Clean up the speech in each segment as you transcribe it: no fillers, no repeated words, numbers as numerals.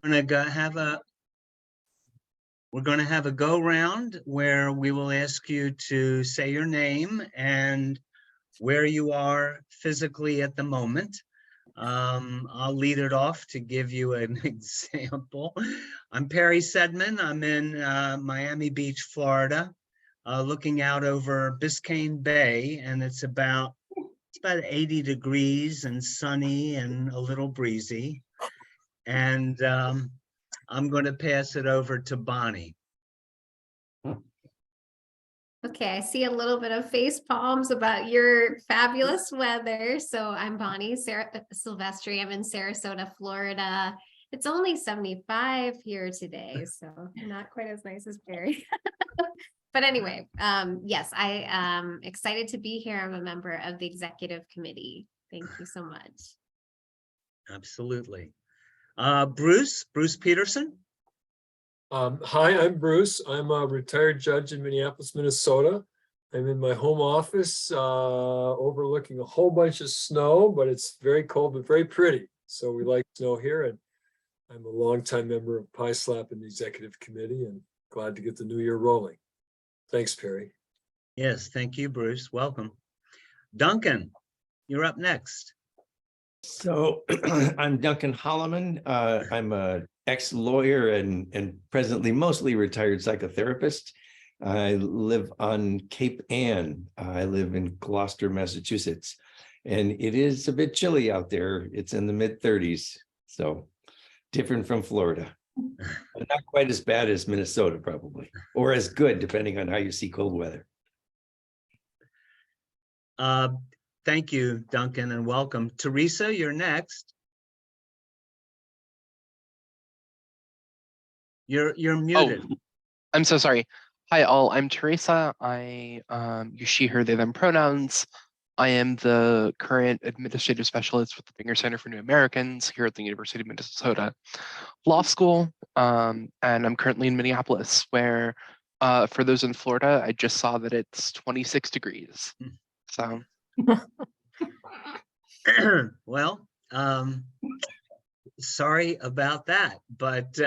going to have a go round where we will ask you to say your name and where you are physically at the moment. I'll lead it off to give you an example. I'm Perry Sedman. I'm in Miami Beach, Florida, looking out over Biscayne Bay, and it's about 80 degrees and sunny and a little breezy. And I'm going to pass it over to Bonnie. Okay, I see a little bit of face palms about your fabulous weather. So I'm Bonnie Silvestri. I'm in Sarasota, Florida. It's only 75 here today, so not quite as nice as Perry. But anyway, yes, I am excited to be here. I'm a member of the executive committee. Thank you so much. Absolutely. Bruce Peterson. Hi, I'm Bruce. I'm a retired judge in Minneapolis, Minnesota. I'm in my home office overlooking a whole bunch of snow, but it's very cold but very pretty. So we like snow here, and I'm a longtime member of PISLAP and the executive committee, and glad to get the new year rolling. Thanks, Perry. Yes, thank you, Bruce. Welcome. Duncan, you're up next. So I'm Duncan Holloman. I'm a ex-lawyer and presently mostly retired psychotherapist. I live on Cape Ann. I live in Gloucester, Massachusetts, and it is a bit chilly out there. It's in the mid-30s, so different from Florida. But not quite as bad as Minnesota, probably, or as good, depending on how you see cold weather. Thank you, Duncan, and welcome. Teresa, you're next. You're muted. Oh, I'm so sorry. Hi, all. I'm Teresa. I use she, her, they, them pronouns. I am the current administrative specialist with the Finger Center for New Americans here at the University of Minnesota Law School. And I'm currently in Minneapolis, where for those in Florida, I just saw that it's 26 degrees. So. Well, sorry about that, but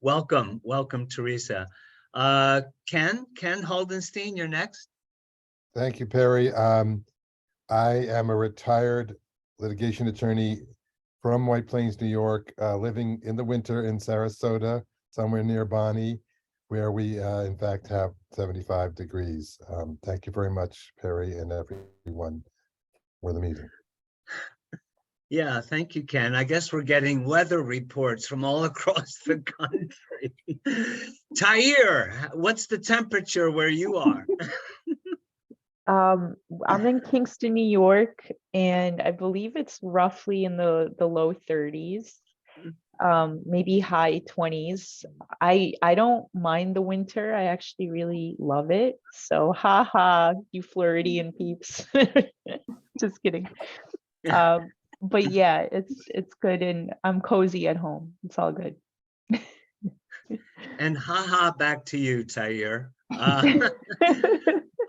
welcome, Teresa. Ken Holdenstein, you're next. Thank you, Perry. I am a retired litigation attorney from White Plains, New York, living in the winter in Sarasota, somewhere near Bonnie, where we in fact have 75 degrees. Thank you very much, Perry, and everyone for the meeting. Yeah, thank you, Ken. I guess we're getting weather reports from all across the country. Tahir, what's the temperature where you are? I'm in Kingston, New York, and I believe it's roughly in the low 30s, maybe high 20s. I don't mind the winter. I actually really love it. So haha, you Floridian peeps. Just kidding. But yeah, it's good, and I'm cozy at home. It's all good. And haha, back to you, Tahir.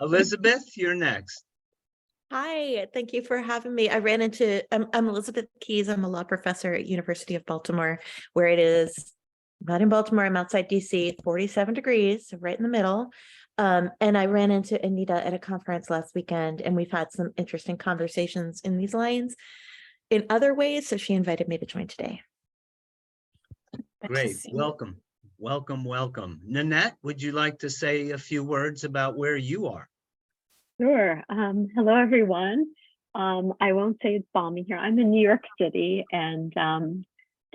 Elizabeth, you're next. Hi, thank you for having me. I'm Elizabeth Keys. I'm a law professor at University of Baltimore, where it is not in Baltimore. I'm outside DC, 47 degrees, so right in the middle. And I ran into Anita at a conference last weekend, and we've had some interesting conversations in these lines in other ways. So she invited me to join today. Great, welcome. Nanette, would you like to say a few words about where you are? Sure. Hello, everyone. I won't say it's balmy here. I'm in New York City, and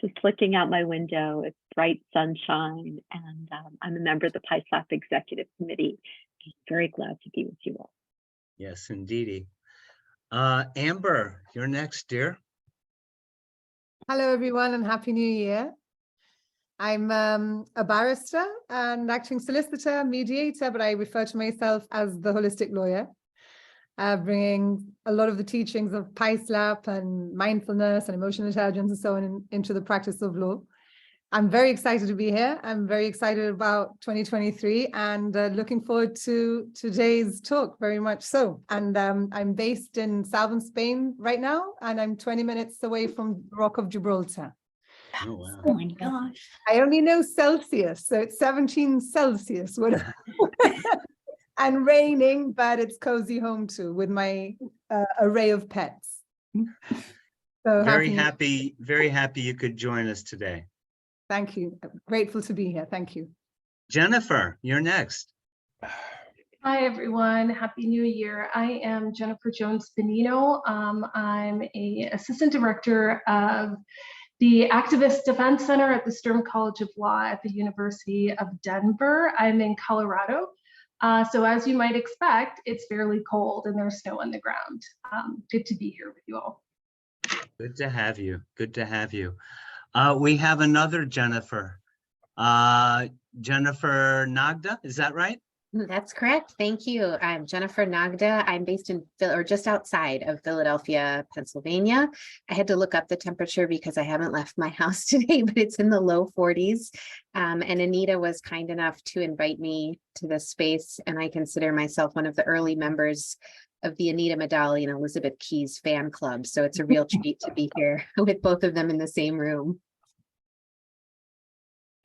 just looking out my window, it's bright sunshine, and I'm a member of the PISLAP Executive Committee. I'm very glad to be with you all. Yes, indeedy. Amber, you're next, dear. Hello, everyone, and Happy New Year. I'm a barrister and acting solicitor, mediator, but I refer to myself as the holistic lawyer, bringing a lot of the teachings of PISLAP and mindfulness and emotional intelligence and so on into the practice of law. I'm very excited to be here. I'm very excited about 2023 and looking forward to today's talk very much so. And I'm based in southern Spain right now, and I'm 20 minutes away from the Rock of Gibraltar. Oh, wow. Oh my gosh. I only know Celsius, so it's 17 Celsius. And raining, but it's cozy home too with my array of pets. So Very happy you could join us today. Thank you. Grateful to be here. Thank you. Jennifer, you're next. Hi, everyone. Happy New Year. I am Jennifer Jones-Benino. I'm a Assistant Director of the Activist Defense Center at the Stern College of Law at the University of Denver. I'm in Colorado. So as you might expect, it's fairly cold and there's snow on the ground. Good to be here with you all. Good to have you. Good to have you. We have another Jennifer. Jennifer Nagda, is that right? That's correct. Thank you. I'm Jennifer Nagda. I'm based in just outside of Philadelphia, Pennsylvania. I had to look up the temperature because I haven't left my house today, but it's in the low 40s. And Anita was kind enough to invite me to this space, and I consider myself one of the early members of the Anita Medali and Elizabeth Keys fan club. So it's a real treat to be here with both of them in the same room.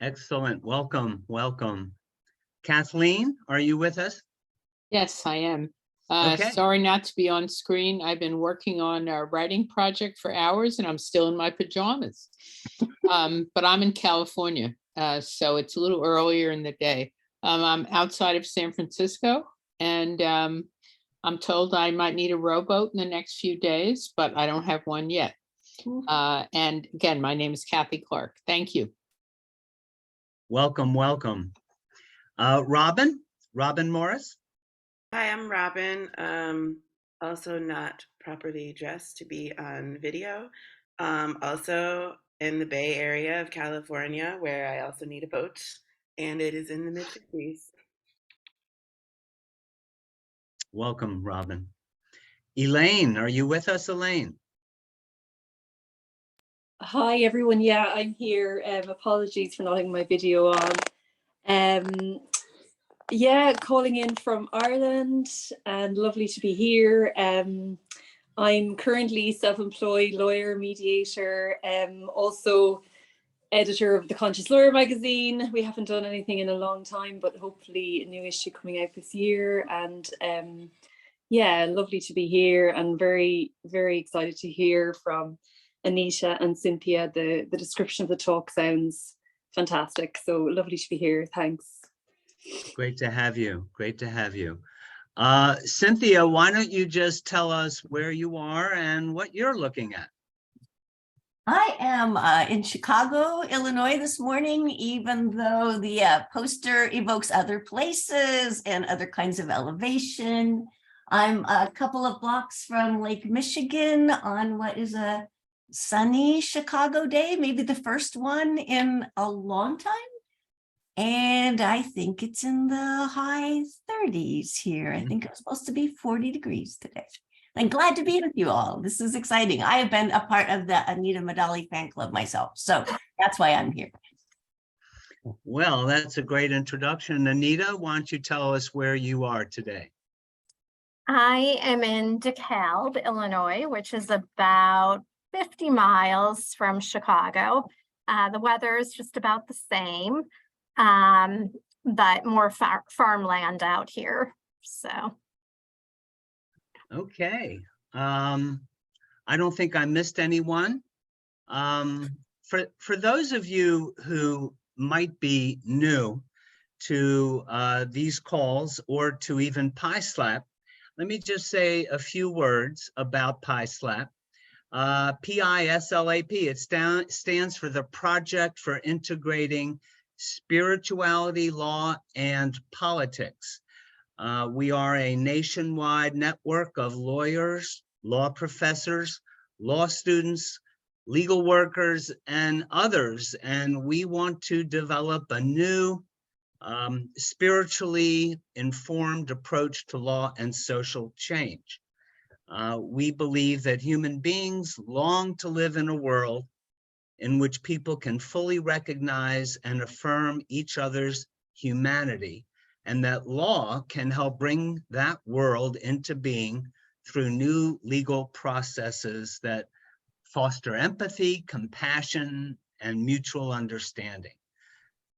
Excellent. Welcome. Welcome. Kathleen, are you with us? Yes, I am. Okay. Sorry not to be on screen. I've been working on a writing project for hours and I'm still in my pajamas. But I'm in California, so it's a little earlier in the day. I'm outside of San Francisco, and I'm told I might need a rowboat in the next few days, but I don't have one yet. And again, my name is Kathy Clark. Thank you. Welcome, welcome. Robin Morris. Hi, I'm Robin. Also not properly dressed to be on video. Also in the Bay Area of California, where I also need a boat, and it is in the mid-50s. Welcome, Robin. Elaine, are you with us, Elaine? Hi, everyone. Yeah, I'm here. Apologies for not having my video on. Yeah, calling in from Ireland, and lovely to be here. I'm currently self-employed lawyer, mediator, also editor of the Conscious Lawyer magazine. We haven't done anything in a long time, but hopefully a new issue coming out this year. And yeah, lovely to be here, and very, very excited to hear from Anita and Cynthia. The description of the talk sounds fantastic. So lovely to be here. Thanks. Great to have you. Great to have you. Cynthia, why don't you just tell us where you are and what you're looking at? I am in Chicago, Illinois this morning, even though the poster evokes other places and other kinds of elevation. I'm a couple of blocks from Lake Michigan on what is a sunny Chicago day, maybe the first one in a long time. And I think it's in the high 30s here. I think it's supposed to be 40 degrees today. I'm glad to be with you all. This is exciting. I have been a part of the Anita Medali fan club myself, so that's why I'm here. Well, that's a great introduction. Anita, why don't you tell us where you are today? I am in DeKalb, Illinois, which is about 50 miles from Chicago. The weather is just about the same, but more farmland out here. So. Okay. I don't think I missed anyone. For those of you who might be new to these calls or to even PISLAP, let me just say a few words about PISLAP. PISLAP, it stands for the Project for Integrating Spirituality, Law, and Politics. We are a nationwide network of lawyers, law professors, law students, legal workers, and others, and we want to develop a new spiritually informed approach to law and social change. We believe that human beings long to live in a world in which people can fully recognize and affirm each other's humanity, and that law can help bring that world into being through new legal processes that foster empathy, compassion, and mutual understanding.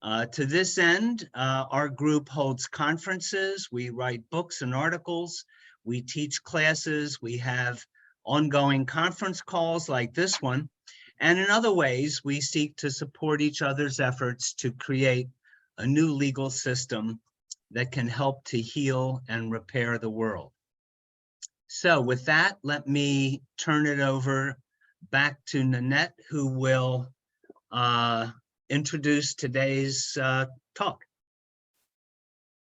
To this end, our group holds conferences, we write books and articles, we teach classes, we have ongoing conference calls like this one, and in other ways, we seek to support each other's efforts to create a new legal system that can help to heal and repair the world. So with that, let me turn it over back to Nanette, who will introduce today's talk.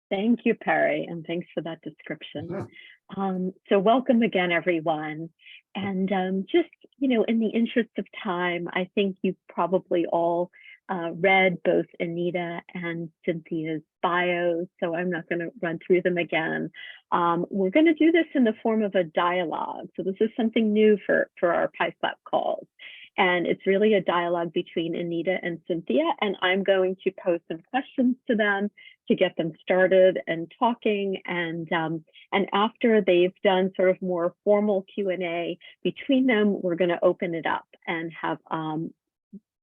Thank you, Perry, and thanks for that description. So welcome again, everyone. And just, in the interest of time, I think you've probably all read both Anita and Cynthia's bios, so I'm not going to run through them again. We're going to do this in the form of a dialogue. So this is something new for our PISLAP calls. And it's really a dialogue between Anita and Cynthia, and I'm going to pose some questions to them to get them started and talking. And after they've done sort of more formal Q&A between them, we're going to open it up and have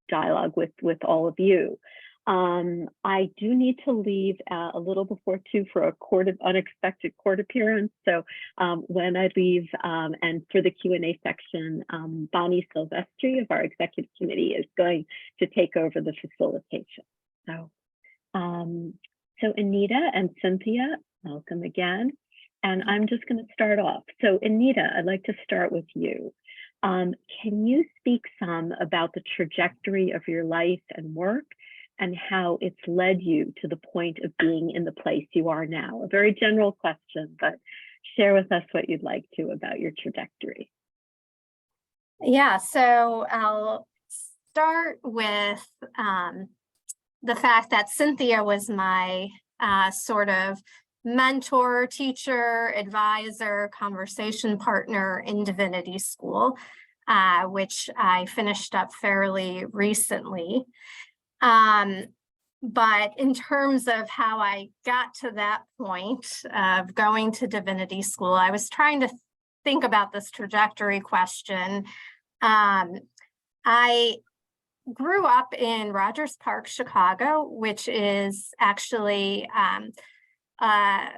dialogue with all of you. I do need to leave a little before 2 for a unexpected court appearance. So when I leave and for the Q&A section, Bonnie Silvestri of our executive committee is going to take over the facilitation. So, so Anita and Cynthia, welcome again. And I'm just going to start off. So Anita, I'd like to start with you. Can you speak some about the trajectory of your life and work and how it's led you to the point of being in the place you are now? A very general question, but share with us what you'd like to about your trajectory. Yeah, so I'll start with the fact that Cynthia was my sort of mentor, teacher, advisor, conversation partner in divinity school, which I finished up fairly recently. But in terms of how I got to that point of going to divinity school, I was trying to think about this trajectory question. I grew up in Rogers Park, Chicago, which is actually a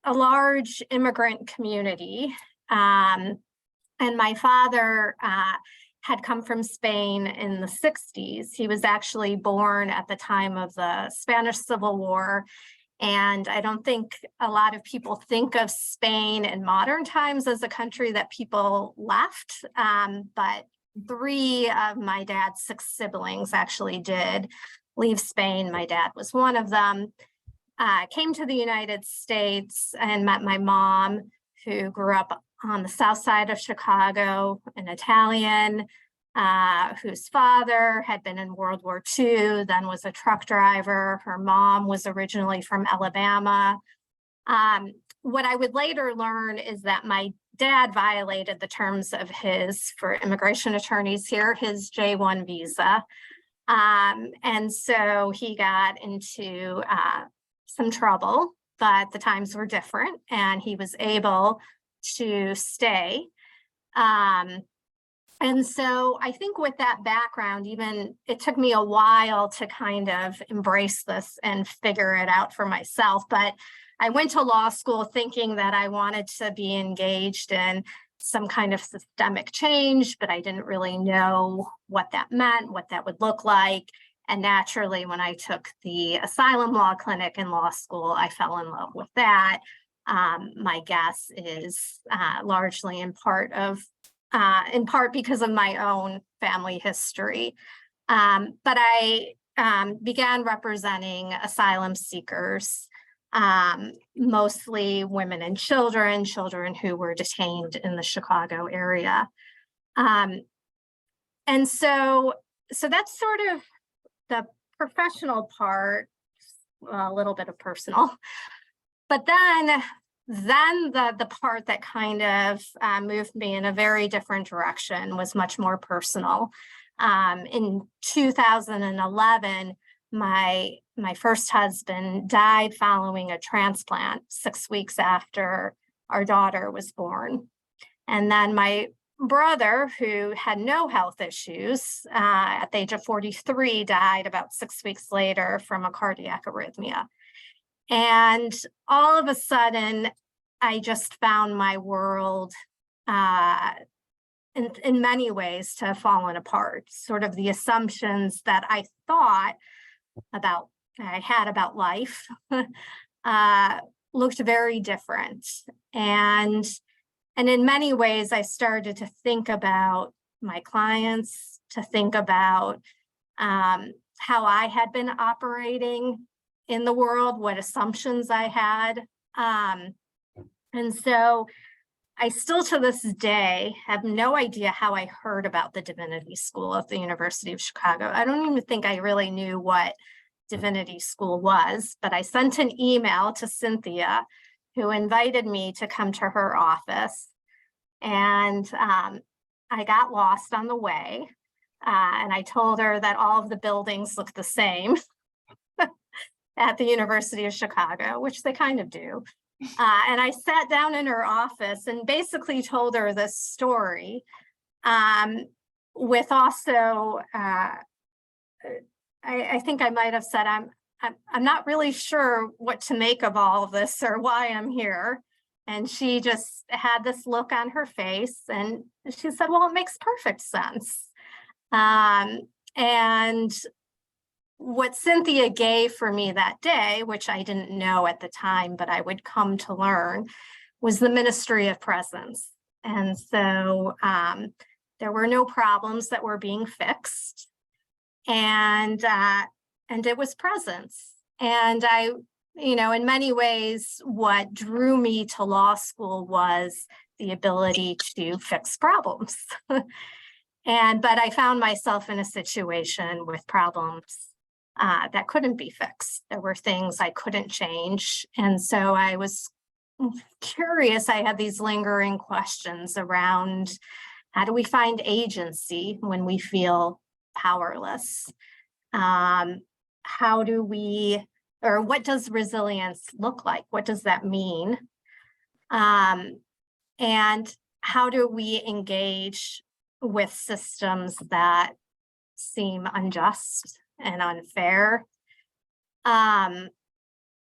large immigrant community. And my father had come from Spain in the 60s. He was actually born at the time of the Spanish Civil War. And I don't think a lot of people think of Spain in modern times as a country that people left, but 3 of my dad's 6 siblings actually did leave Spain. My dad was one of them. Came to the United States and met my mom, who grew up on the south side of Chicago, an Italian, whose father had been in World War II, then was a truck driver. Her mom was originally from Alabama. What I would later learn is that my dad violated the terms of for immigration attorneys here, his J-1 visa. And so he got into some trouble, but the times were different and he was able to stay. And so I think with that background, it took me a while to kind of embrace this and figure it out for myself. But I went to law school thinking that I wanted to be engaged in some kind of systemic change, but I didn't really know what that meant, what that would look like. And naturally, when I took the asylum law clinic in law school, I fell in love with that. My guess is largely in part because of my own family history. But I began representing asylum seekers, mostly women and children who were detained in the Chicago area. And so that's sort of the professional part, a little bit of personal. But then the part that kind of moved me in a very different direction was much more personal. In 2011, my first husband died following a transplant 6 weeks after our daughter was born. And then my brother, who had no health issues, at the age of 43, died about 6 weeks later from a cardiac arrhythmia. And all of a sudden, I just found my world in many ways to have fallen apart. Sort of the assumptions that I thought I had about life looked very different. And in many ways, I started to think about my clients, to think about how I had been operating in the world, what assumptions I had. And so I still to this day have no idea how I heard about the Divinity School at the University of Chicago. I don't even think I really knew what Divinity School was, but I sent an email to Cynthia, who invited me to come to her office. And I got lost on the way. And I told her that all of the buildings look the same at the University of Chicago, which they kind of do. And I sat down in her office and basically told her this story, with also, I think I might have said, I'm not really sure what to make of all of this or why I'm here. And she just had this look on her face and she said, well, it makes perfect sense. And what Cynthia gave for me that day, which I didn't know at the time, but I would come to learn, was the ministry of presence. And so there were no problems that were being fixed. And it was presence. And I, in many ways, what drew me to law school was the ability to fix problems. But I found myself in a situation with problems that couldn't be fixed. There were things I couldn't change. And so I was curious. I had these lingering questions around how do we find agency when we feel powerless? How do we, or what does resilience look like? What does that mean? And how do we engage with systems that seem unjust and unfair? And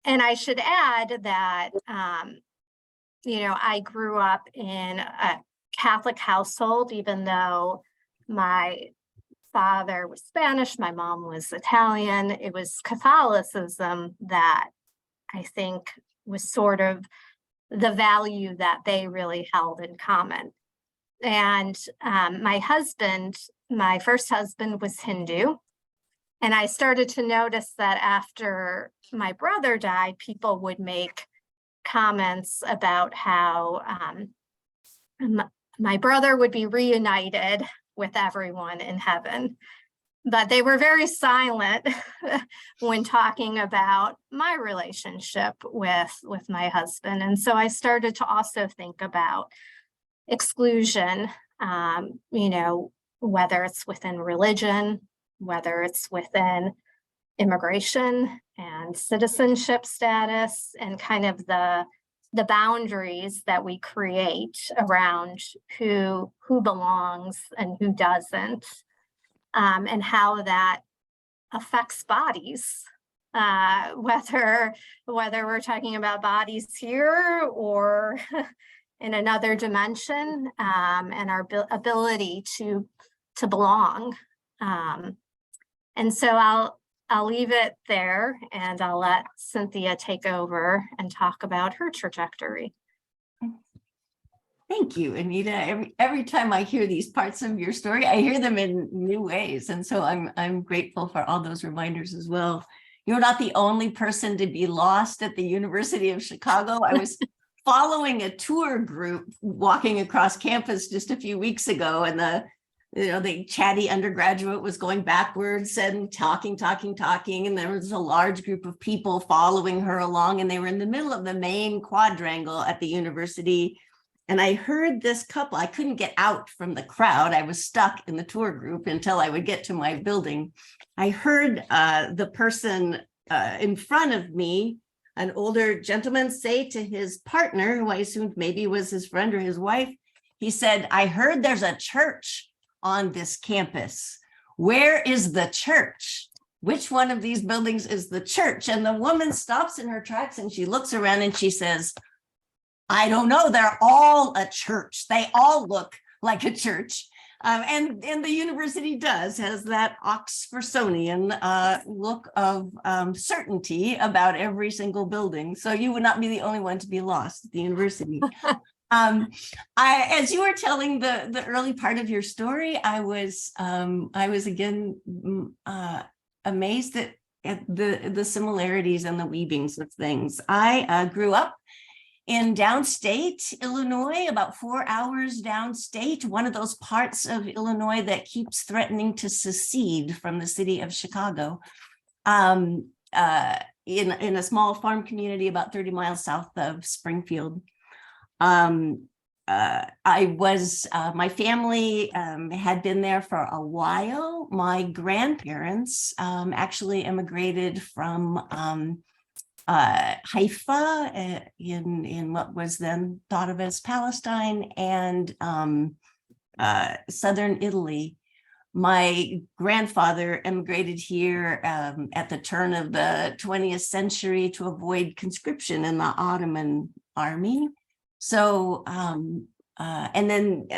I should add that, I grew up in a Catholic household, even though my father was Spanish, my mom was Italian. It was Catholicism that I think was sort of the value that they really held in common. And my first husband was Hindu. And I started to notice that after my brother died, people would make comments about how my brother would be reunited with everyone in heaven. But they were very silent when talking about my relationship with my husband. And so I started to also think about exclusion, whether it's within religion, whether it's within immigration and citizenship status, and kind of the boundaries that we create around who belongs and who doesn't, and how that affects bodies, whether we're talking about bodies here or in another dimension, and our ability to belong. And so I'll leave it there and I'll let Cynthia take over and talk about her trajectory. Thank you, Anita. Every time I hear these parts of your story, I hear them in new ways. And so I'm grateful for all those reminders as well. You're not the only person to be lost at the University of Chicago. I was following a tour group walking across campus just a few weeks ago, and the chatty undergraduate was going backwards and talking, and there was a large group of people following her along, and they were in the middle of the main quadrangle at the university. And I heard this couple, I couldn't get out from the crowd. I was stuck in the tour group until I would get to my building. I heard the person in front of me, an older gentleman, say to his partner, who I assumed maybe was his friend or his wife, He said, I heard there's a church on this campus. Where is the church? Which one of these buildings is the church? And the woman stops in her tracks and she looks around and she says, I don't know. They're all a church. They all look like a church. And the university has that Oxfordsonian look of certainty about every single building. So you would not be the only one to be lost at the university. As you were telling the early part of your story, I was again amazed at the similarities and the weavings of things. I grew up in downstate Illinois, about 4 hours downstate, one of those parts of Illinois that keeps threatening to secede from the city of Chicago, in a small farm community about 30 miles south of Springfield. My family had been there for a while. My grandparents actually immigrated from Haifa in what was then thought of as Palestine, and southern Italy. My grandfather immigrated here at the turn of the 20th century to avoid conscription in the Ottoman army. So, and then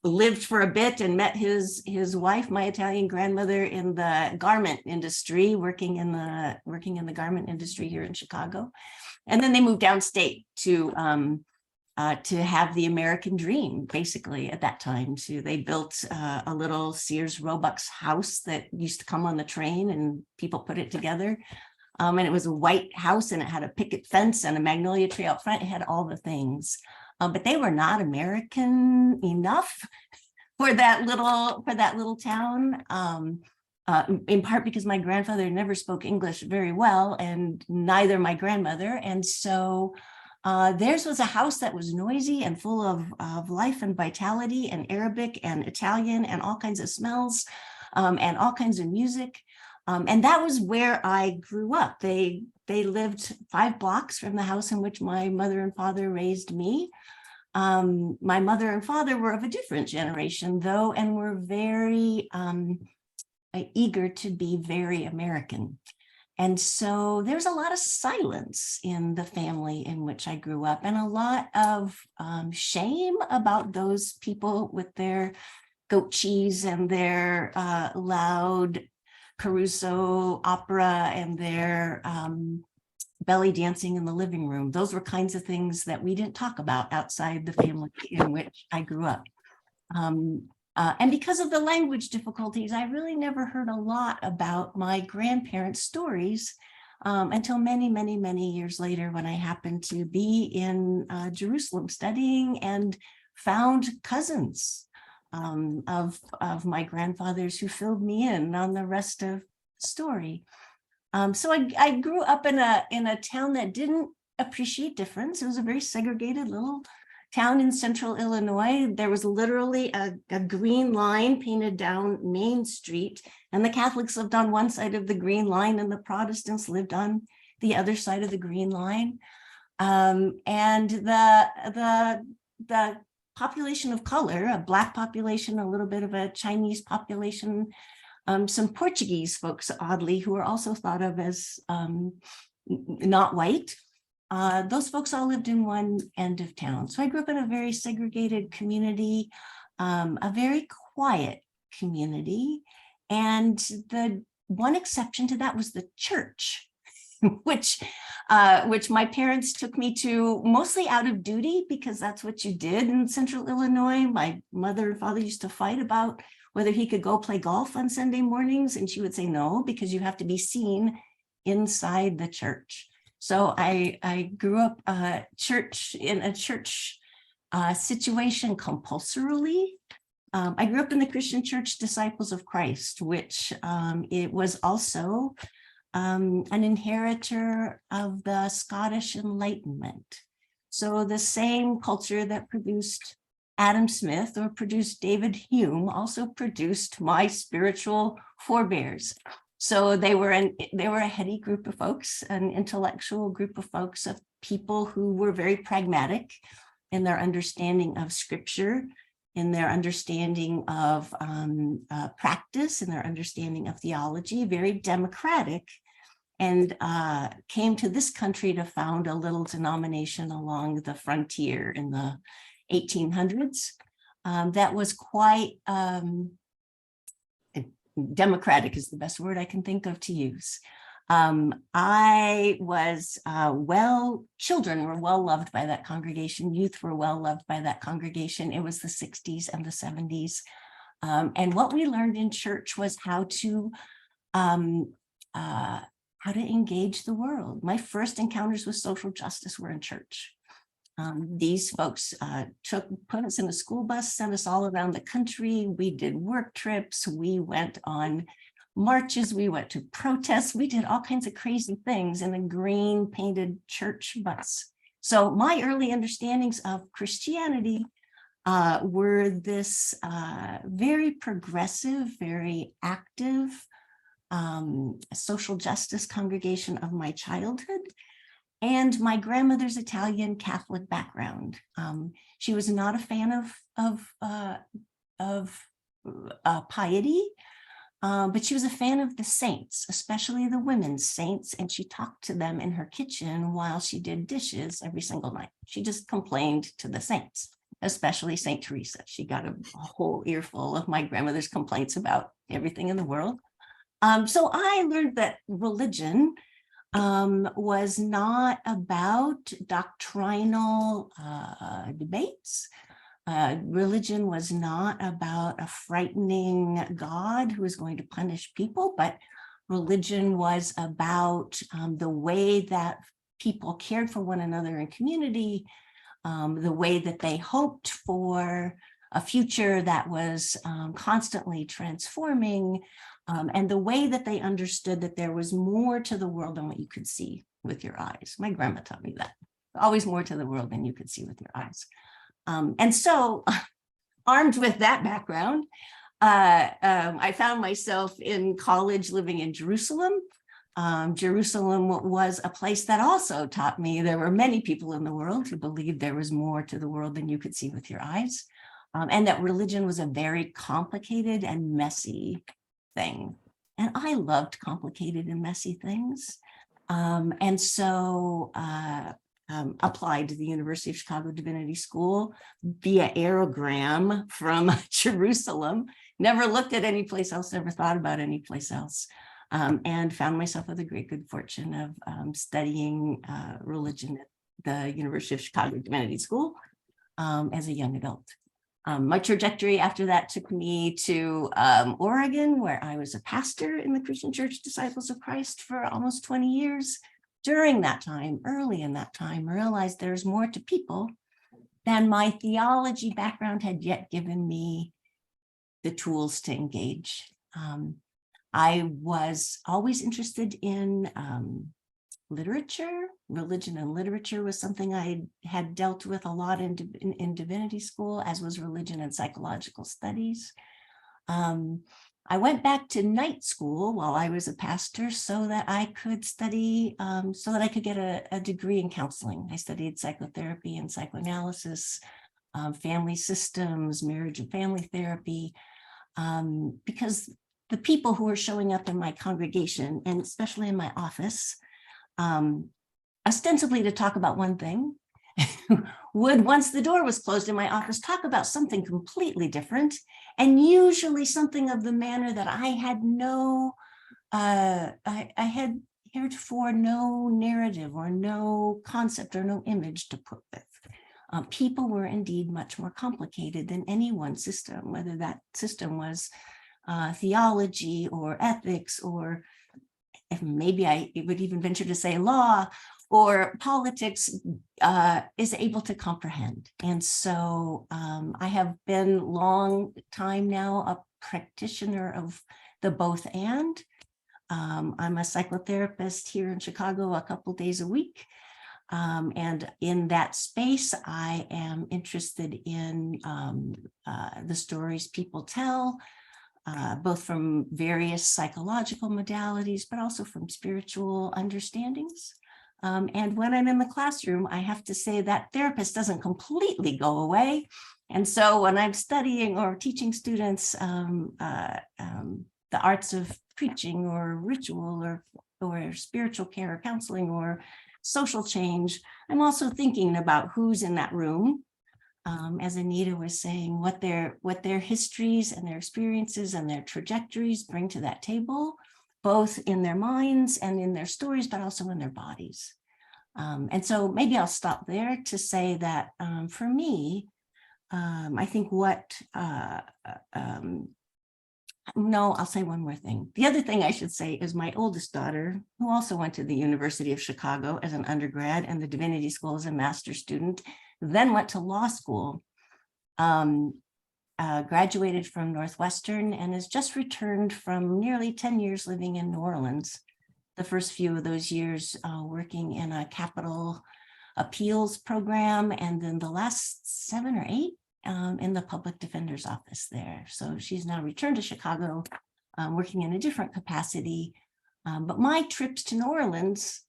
lived for a bit and met his wife, my Italian grandmother, in the garment industry, working in the garment industry here in Chicago. And then they moved downstate to have the American dream, basically, at that time. So they built a little Sears Roebuck's house that used to come on the train, and people put it together. And it was a white house, and it had a picket fence and a magnolia tree out front. It had all the things, but they were not American enough for that little town. In part because my grandfather never spoke English very well, and neither my grandmother. And so theirs was a house that was noisy and full of life and vitality, and Arabic and Italian and all kinds of smells, and all kinds of music. And that was where I grew up. They lived 5 blocks from the house in which my mother and father raised me. My mother and father were of a different generation, though, and were very eager to be very American. And so there's a lot of silence in the family in which I grew up, and a lot of shame about those people with their goat cheese and their loud Caruso opera and their belly dancing in the living room. Those were kinds of things that we didn't talk about outside the family in which I grew up. And because of the language difficulties, I really never heard a lot about my grandparents' stories until many, many, many years later, when I happened to be in Jerusalem studying and found cousins of my grandfathers who filled me in on the rest of the story. So I grew up in a town that didn't appreciate difference. It was a very segregated little town in central Illinois. There was literally a green line painted down Main Street, and the Catholics lived on one side of the green line and the Protestants lived on the other side of the green line. And the population of color, a Black population, a little bit of a Chinese population, some Portuguese folks, oddly, who are also thought of as not white. Those folks all lived in one end of town. So I grew up in a very segregated community, a very quiet community. And the one exception to that was the church, which my parents took me to mostly out of duty, because that's what you did in central Illinois. My mother and father used to fight about whether he could go play golf on Sunday mornings, and she would say no, because you have to be seen inside the church. So I grew up in a church situation compulsorily. I grew up in the Christian Church Disciples of Christ, which it was also an inheritor of the Scottish Enlightenment. So the same culture that produced Adam Smith or produced David Hume also produced my spiritual forebears. So they were a heady group of folks, an intellectual group of folks, of people who were very pragmatic in their understanding of scripture, in their understanding of practice and their understanding of theology, very democratic, and came to this country to found a little denomination along the frontier in the 1800s that was quite democratic is the best word I can think of to use. I was children were well loved by that congregation, youth were well loved by that congregation. It was the 60s and the 70s. And what we learned in church was how to engage the world. My first encounters with social justice were in church. These folks put us in a school bus, sent us all around the country. We did work trips. We went on marches. We went to protests. We did all kinds of crazy things in a green painted church bus. So my early understandings of Christianity were this very progressive, very active social justice congregation of my childhood. And my grandmother's Italian Catholic background. She was not a fan of piety, but she was a fan of the saints, especially the women's saints. And she talked to them in her kitchen while she did dishes every single night. She just complained to the saints, especially Saint Teresa. She got a whole earful of my grandmother's complaints about everything in the world. So I learned that religion was not about doctrinal debates. Religion was not about a frightening God who was going to punish people, but religion was about the way that people cared for one another in community, the way that they hoped for a future that was constantly transforming, and the way that they understood that there was more to the world than what you could see with your eyes. My grandma taught me that. Always more to the world than you could see with your eyes. And so, armed with that background, I found myself in college living in Jerusalem. Jerusalem was a place that also taught me there were many people in the world who believed there was more to the world than you could see with your eyes, and that religion was a very complicated and messy thing. And I loved complicated and messy things. And so applied to the University of Chicago Divinity School via aerogram from Jerusalem, never looked at any place else, never thought about any place else, and found myself with the great good fortune of studying religion at the University of Chicago Divinity School as a young adult. My trajectory after that took me to Oregon, where I was a pastor in the Christian Church Disciples of Christ for almost 20 years. During that time, early in that time, I realized there's more to people than my theology background had yet given me the tools to engage. I was always interested in literature. Religion and literature was something I had dealt with a lot in divinity school, as was religion and psychological studies. I went back to night school while I was a pastor so that I could study, so that I could get a degree in counseling. I studied psychotherapy and psychoanalysis, family systems, marriage and family therapy, because the people who were showing up in my congregation, and especially in my office, ostensibly to talk about one thing, would, once the door was closed in my office, talk about something completely different, and usually something of the manner that I had I had heretofore no narrative or no concept or no image to put with. People were indeed much more complicated than any one system, whether that system was theology or ethics, or maybe I would even venture to say law or politics, is able to comprehend. And so I have been long time now a practitioner of the both and. I'm a psychotherapist here in Chicago a couple days a week. And in that space, I am interested in the stories people tell, both from various psychological modalities, but also from spiritual understandings. And when I'm in the classroom, I have to say that therapist doesn't completely go away. And so when I'm studying or teaching students the arts of preaching or ritual or spiritual care or counseling or social change, I'm also thinking about who's in that room. As Anita was saying, what their histories and their experiences and their trajectories bring to that table, both in their minds and in their stories, but also in their bodies. And so maybe I'll stop there to say that for me, I think no, I'll say one more thing. The other thing I should say is my oldest daughter, who also went to the University of Chicago as an undergrad and the Divinity School as a master's student, then went to law school, graduated from Northwestern and has just returned from nearly 10 years living in New Orleans. The first few of those years working in a capital appeals program, and then the last 7 or 8 in the public defender's office there. So she's now returned to Chicago, working in a different capacity. But my trips to New Orleans,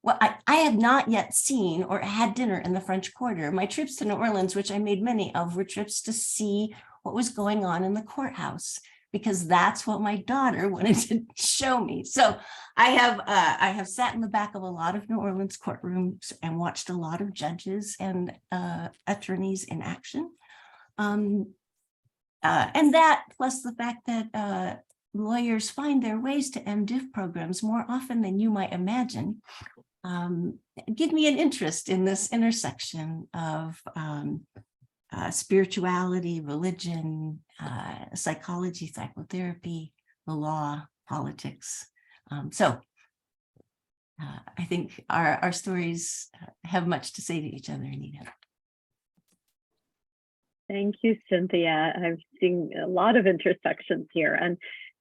well, I have not yet seen or had dinner in the French Quarter. My trips to New Orleans, which I made many of, were trips to see what was going on in the courthouse, because that's what my daughter wanted to show me. So I have sat in the back of a lot of New Orleans courtrooms and watched a lot of judges and attorneys in action. And that, plus the fact that lawyers find their ways to MDiv programs more often than you might imagine, give me an interest in this intersection of spirituality, religion, psychology, psychotherapy, the law, politics. So I think our stories have much to say to each other, Anita. Thank you, Cynthia. I'm seeing a lot of intersections here. And,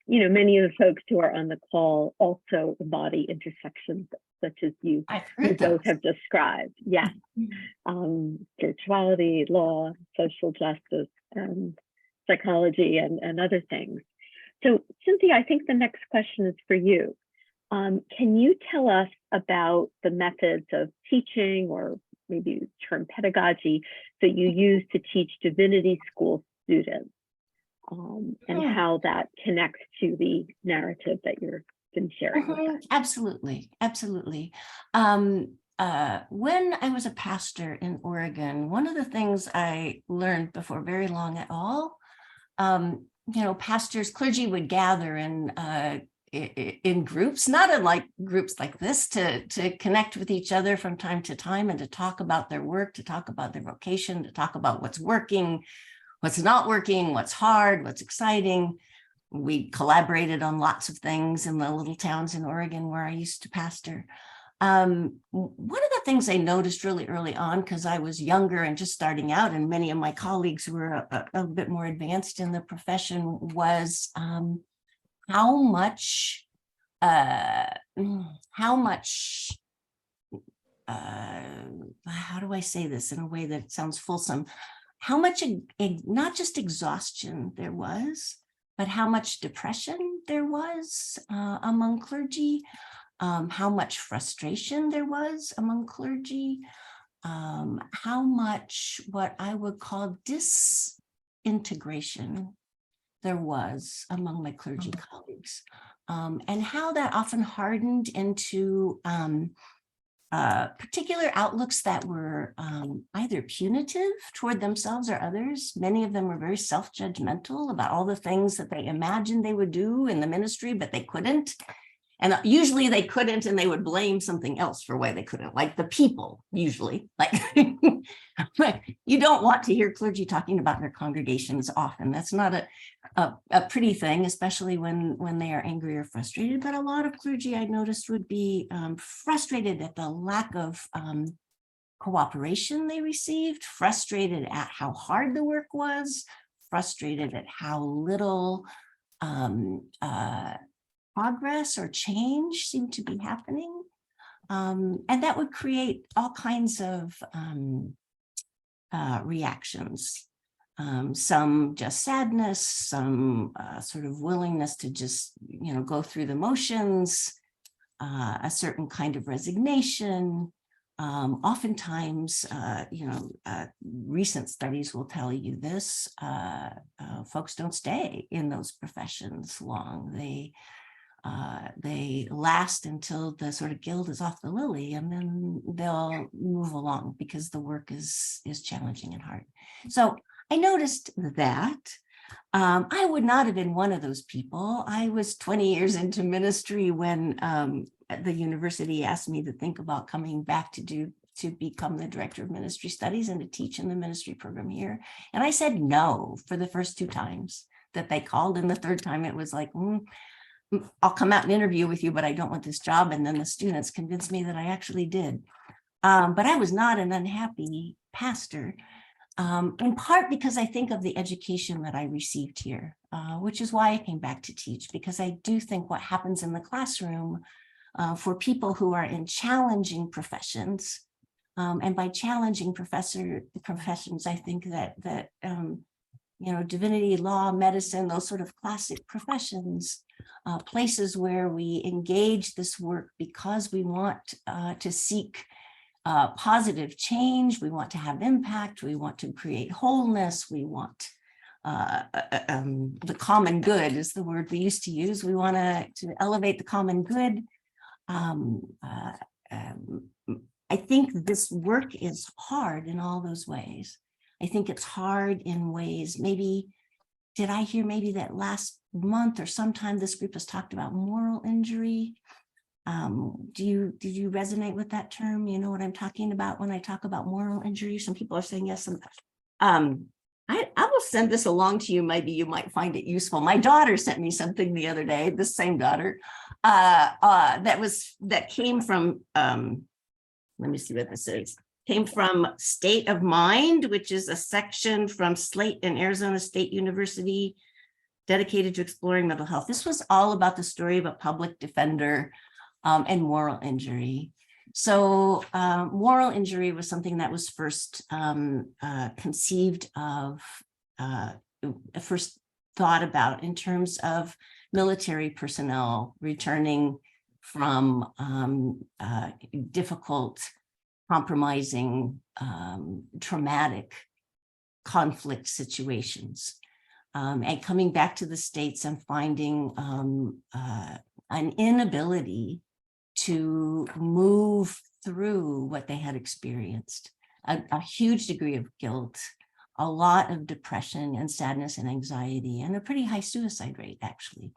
you know, many of the folks who are on the call also embody intersections such as you both have described. Yes. Spirituality, law, social justice, psychology, and other things. So, Cynthia, I think the next question is for you. Can you tell us about the methods of teaching, or maybe term pedagogy, that you use to teach divinity school students, and how that connects to the narrative that you've been sharing with us? Absolutely, absolutely. When I was a pastor in Oregon, one of the things I learned before very long at all, you know, pastors, clergy would gather in groups, not unlike groups like this, to connect with each other from time to time and to talk about their work, to talk about their vocation, to talk about what's working, what's not working, what's hard, what's exciting. We collaborated on lots of things in the little towns in Oregon where I used to pastor. One of the things I noticed really early on, because I was younger and just starting out, and many of my colleagues were a bit more advanced in the profession, was how much how do I say this in a way that sounds fulsome? How much, not just exhaustion there was, but how much depression there was among clergy, how much frustration there was among clergy, how much what I would call disintegration there was among my clergy colleagues, and how that often hardened into particular outlooks that were either punitive toward themselves or others. Many of them were very self-judgmental about all the things that they imagined they would do in the ministry, but they couldn't. And usually they couldn't, and they would blame something else for why they couldn't, like the people, usually. Like, you don't want to hear clergy talking about their congregations often. That's not a pretty thing, especially when they are angry or frustrated. But a lot of clergy, I noticed, would be frustrated at the lack of cooperation they received, frustrated at how hard the work was, frustrated at how little progress or change seemed to be happening. And that would create all kinds of reactions. Some just sadness, some sort of willingness to just, go through the motions. a certain kind of resignation. Oftentimes, recent studies will tell you this, folks don't stay in those professions long. They last until the sort of gild is off the lily, and then they'll move along because the work is challenging and hard. So I noticed that. I would not have been one of those people. I was 20 years into ministry when the university asked me to think about coming back to become the director of ministry studies and to teach in the ministry program here. And I said no for the first 2 times that they called. And the third time it was like, I'll come out and interview with you, but I don't want this job. And then the students convinced me that I actually did. But I was not an unhappy pastor. In part because I think of the education that I received here, which is why I came back to teach, because I do think what happens in the classroom for people who are in challenging professions, and by challenging professions, I think that divinity, law, medicine, those sort of classic professions, places where we engage this work because we want to seek positive change, we want to have impact, we want to create wholeness, we want the common good is the word we used to use. We want to elevate the common good. I think this work is hard in all those ways. I think it's hard in ways, maybe, did I hear maybe that last month or sometime this group has talked about moral injury? Did you resonate with that term? You know what I'm talking about when I talk about moral injury? Some people are saying yes. I will send this along to you. Maybe you might find it useful. My daughter sent me something the other day, this same daughter, that came from, let me see what this is. Came from State of Mind, which is a section from Slate and Arizona State University dedicated to exploring mental health. This was all about the story of a public defender and moral injury. So moral injury was something that was first conceived of, first thought about in terms of military personnel returning from difficult, compromising, traumatic conflict situations, and coming back to the States and finding an inability to move through what they had experienced, a huge degree of guilt, a lot of depression and sadness and anxiety, and a pretty high suicide rate, actually.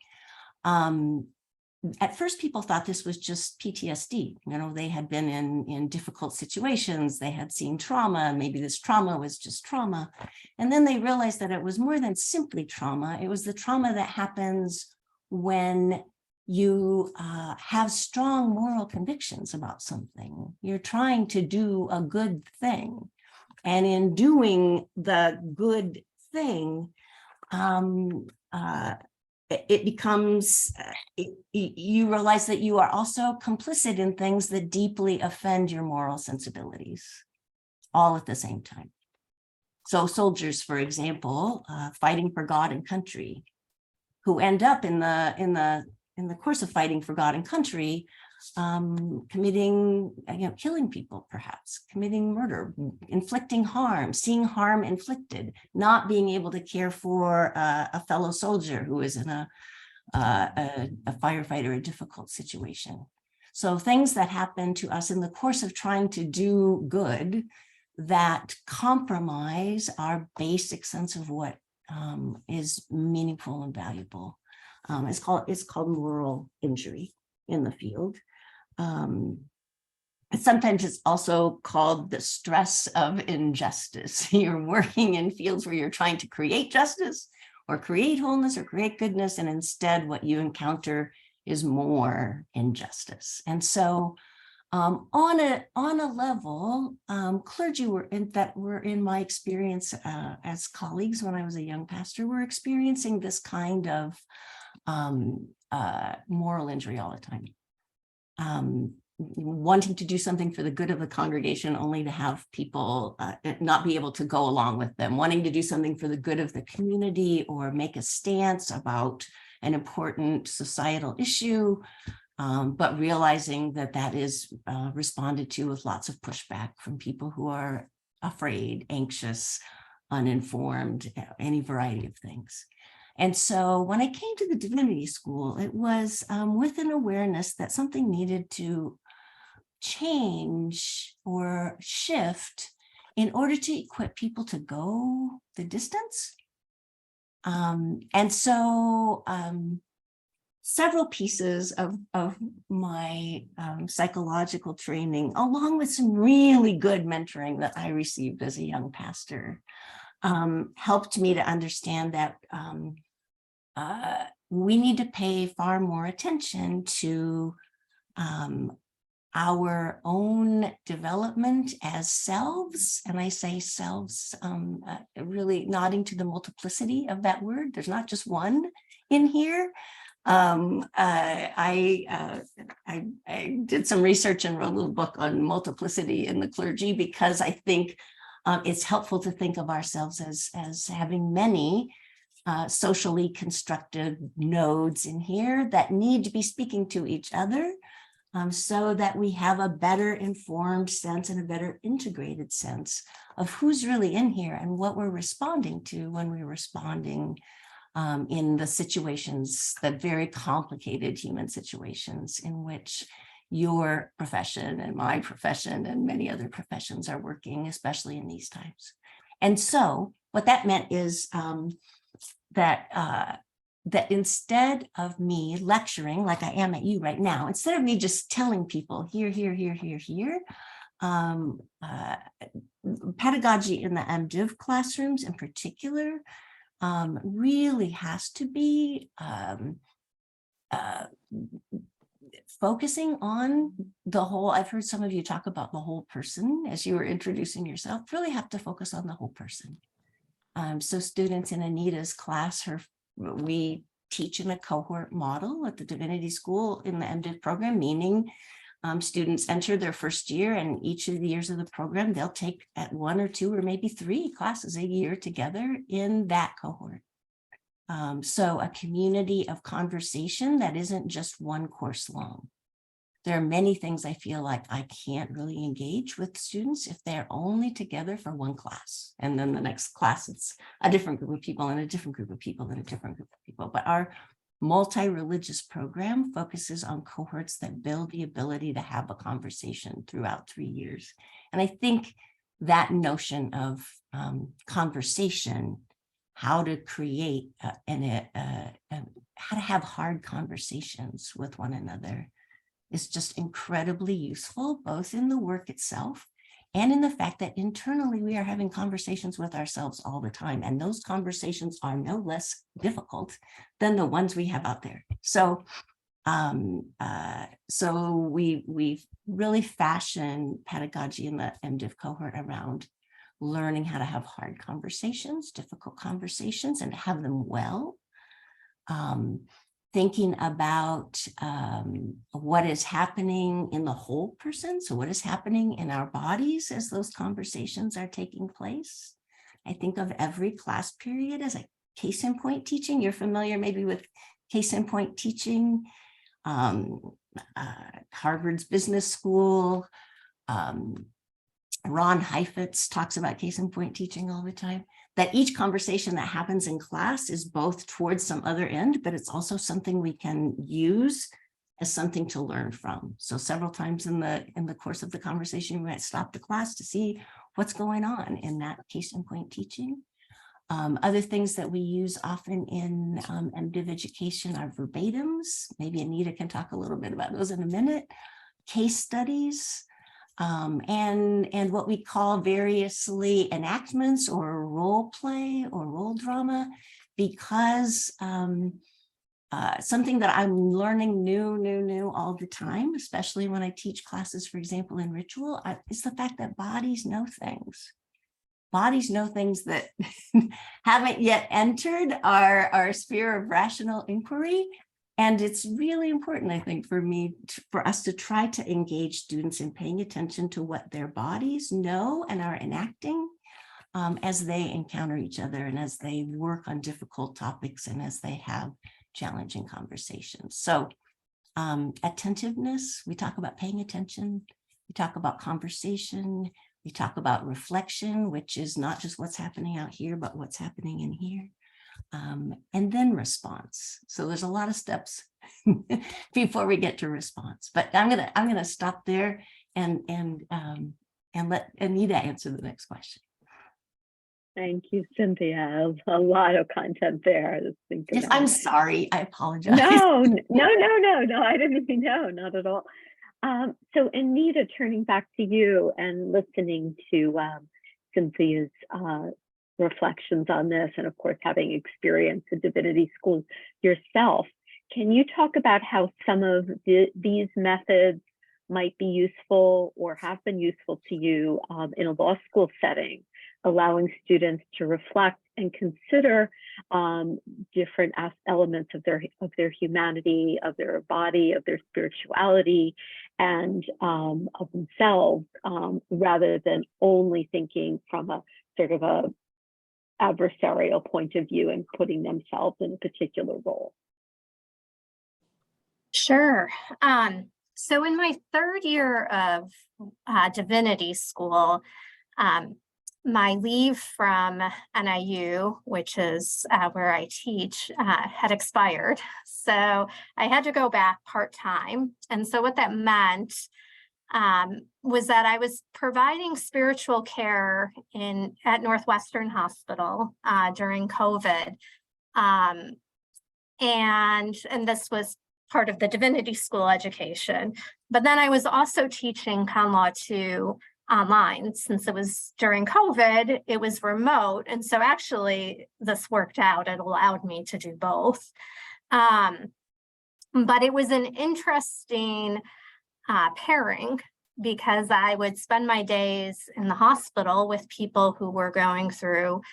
At first, people thought this was just PTSD. They had been in difficult situations. They had seen trauma. Maybe this trauma was just trauma. And then they realized that it was more than simply trauma. It was the trauma that happens when you have strong moral convictions about something. You're trying to do a good thing. And in doing the good thing, it becomes, you realize that you are also complicit in things that deeply offend your moral sensibilities, all at the same time. So soldiers, for example, fighting for God and country, who end up in the course of fighting for God and country, committing, killing people, perhaps, committing murder, inflicting harm, seeing harm inflicted, not being able to care for a fellow soldier who is in a firefight or a difficult situation. So things that happen to us in the course of trying to do good that compromise our basic sense of what is meaningful and valuable. It's called moral injury in the field. Sometimes it's also called the stress of injustice. You're working in fields where you're trying to create justice or create wholeness or create goodness, and instead what you encounter is more injustice. And so on a level, clergy were in my experience as colleagues when I was a young pastor, were experiencing this kind of moral injury all the time. Wanting to do something for the good of the congregation only to have people not be able to go along with them, wanting to do something for the good of the community or make a stance about an important societal issue, but realizing that that is responded to with lots of pushback from people who are afraid, anxious, uninformed, any variety of things. And so when I came to the divinity school, it was with an awareness that something needed to change or shift in order to equip people to go the distance. And so several pieces of my psychological training, along with some really good mentoring that I received as a young pastor, helped me to understand that we need to pay far more attention to our own development as selves. And I say selves, really nodding to the multiplicity of that word. There's not just one in here. I did some research and wrote a little book on multiplicity in the clergy, because I think it's helpful to think of ourselves as having many socially constructed nodes in here that need to be speaking to each other, so that we have a better informed sense and a better integrated sense of who's really in here and what we're responding to when we're responding in the situations, the very complicated human situations in which your profession and my profession and many other professions are working, especially in these times. And so what that meant is that instead of me lecturing like I am at you right now, instead of me just telling people here, pedagogy in the MDiv classrooms in particular really has to be focusing on the whole. I've heard some of you talk about the whole person as you were introducing yourself. Really have to focus on the whole person. So students in Anita's class, we teach in a cohort model at the Divinity School in the MDiv program, meaning students enter their first year, and each of the years of the program, they'll take at 1 or 2 or maybe 3 classes a year together in that cohort. So a community of conversation that isn't just one course long. There are many things I feel like I can't really engage with students if they're only together for one class. And then the next class, it's a different group of people and a different group of people and a different group of people. But our multi-religious program focuses on cohorts that build the ability to have a conversation throughout 3 years. And I think that notion of conversation, how to create how to have hard conversations with one another, is just incredibly useful, both in the work itself and in the fact that internally we are having conversations with ourselves all the time. And those conversations are no less difficult than the ones we have out there. So, we really fashion pedagogy in the MDiv cohort around learning how to have hard conversations, difficult conversations, and have them well. Thinking about what is happening in the whole person. So what is happening in our bodies as those conversations are taking place. I think of every class period as a case in point teaching. You're familiar maybe with case in point teaching. Harvard's Business School. Ron Heifetz talks about case in point teaching all the time. That each conversation that happens in class is both towards some other end, but it's also something we can use as something to learn from. So several times in the course of the conversation, we might stop the class to see what's going on in that case in point teaching. Other things that we use often in MDiv education are verbatims. Maybe Anita can talk a little bit about those in a minute. Case studies. And what we call variously enactments or role play or role drama, because something that I'm learning new all the time, especially when I teach classes, for example, in ritual, is the fact that bodies know things. Bodies know things that haven't yet entered our sphere of rational inquiry. And it's really important, I think, for us to try to engage students in paying attention to what their bodies know and are enacting as they encounter each other and as they work on difficult topics and as they have challenging conversations. So attentiveness. We talk about paying attention. We talk about conversation. We talk about reflection, which is not just what's happening out here, but what's happening in here. And then response. So there's a lot of steps before we get to response. But I'm gonna stop there and let Anita answer the next question. Thank you, Cynthia. A lot of content there to think Yes, about. I'm sorry. I apologize. No, I didn't even know, not at all. So Anita, turning back to you and listening to Cynthia's reflections on this, and of course, having experience in divinity schools yourself, can you talk about how some of these methods might be useful or have been useful to you in a law school setting, allowing students to reflect and consider different elements of their humanity, of their body, of their spirituality, and of themselves, rather than only thinking from a sort of a adversarial point of view and putting themselves in a particular role? Sure. So in my third year of divinity school, my leave from NIU, which is where I teach, had expired. So I had to go back part-time. And so what that meant was that I was providing spiritual care at Northwestern Hospital during COVID. And this was part of the divinity school education. But then I was also teaching Con Law 2 online. Since it was during COVID, it was remote. And so actually this worked out. It allowed me to do both. But it was an interesting pairing, because I would spend my days in the hospital with people who were going through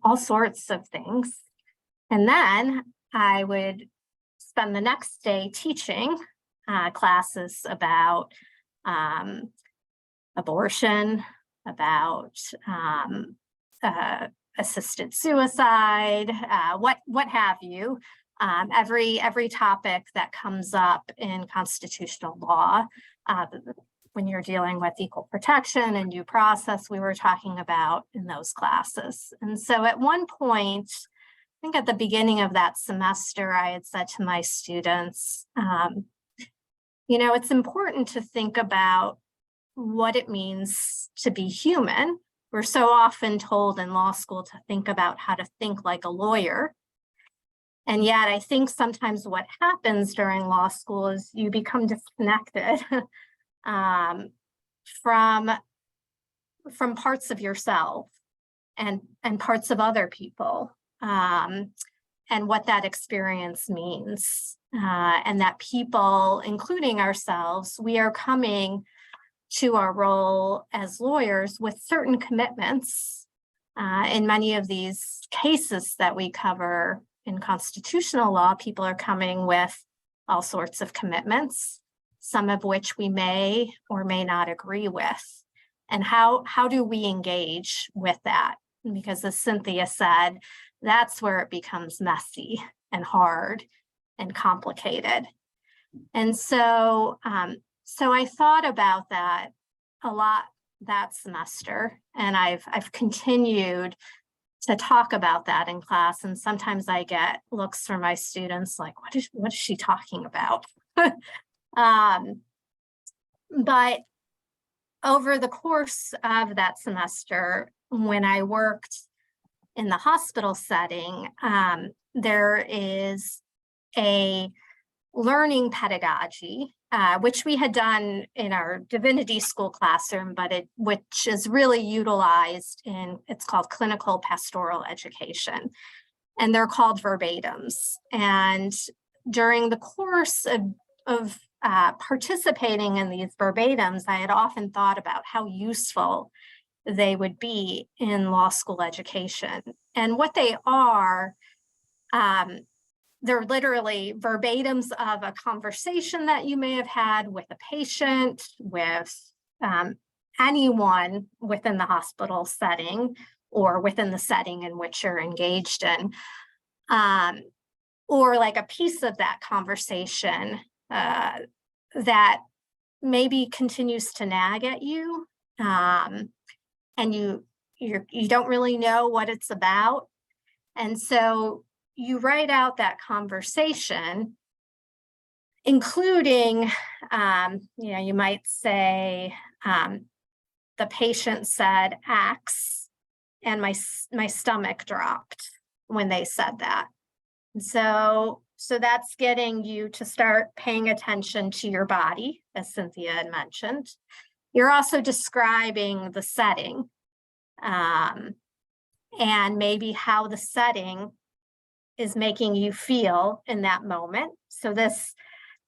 all sorts of things. And then I would spend the next day teaching classes about abortion, about assisted suicide, what have you. Every topic that comes up in constitutional law, when you're dealing with equal protection and due process, we were talking about in those classes. And so at one point, I think at the beginning of that semester, I had said to my students, it's important to think about what it means to be human. We're so often told in law school to think about how to think like a lawyer. And yet I think sometimes what happens during law school is you become disconnected from parts of yourself and parts of other people, and what that experience means. And that people, including ourselves, we are coming to our role as lawyers with certain commitments. In many of these cases that we cover in constitutional law, people are coming with all sorts of commitments, some of which we may or may not agree with. And how do we engage with that? Because as Cynthia said, that's where it becomes messy and hard and complicated. And so, so I thought about that a lot that semester, and I've continued to talk about that in class. And sometimes I get looks from my students like, what is she talking about? But over the course of that semester, when I worked in the hospital setting, there is a learning pedagogy, which we had done in our divinity school classroom, but which is really utilized it's called clinical pastoral education, and they're called verbatims. And during the course of participating in these verbatims, I had often thought about how useful they would be in law school education. And what they are, they're literally verbatims of a conversation that you may have had with a patient, with anyone within the hospital setting or within the setting in which you're engaged in, or like a piece of that conversation that maybe continues to nag at you, and you don't really know what it's about. And so you write out that conversation, including, you might say, the patient said X, and my stomach dropped when they said that. So that's getting you to start paying attention to your body, as Cynthia had mentioned. You're also describing the setting, and maybe how the setting is making you feel in that moment. So this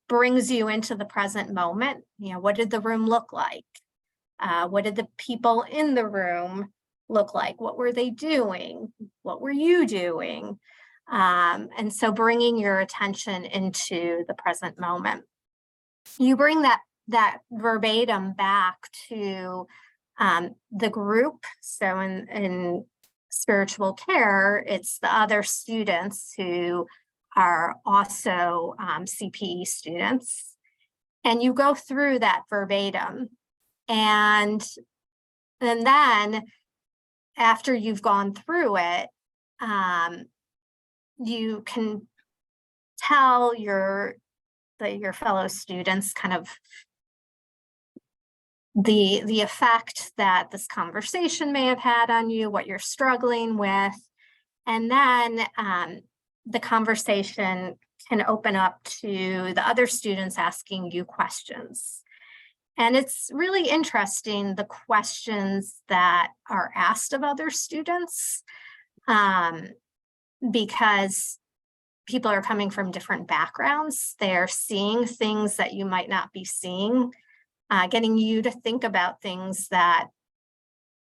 brings you into the present moment. What did the room look like? What did the people in the room look like? What were they doing? What were you doing? And so bringing your attention into the present moment. You bring that verbatim back to the group. So in spiritual care, it's the other students who are also CPE students. And you go through that verbatim. And then after you've gone through it, you can tell your fellow students kind of the effect that this conversation may have had on you, what you're struggling with. And then the conversation can open up to the other students asking you questions. And it's really interesting, the questions that are asked of other students, because people are coming from different backgrounds. They're seeing things that you might not be seeing, getting you to think about things that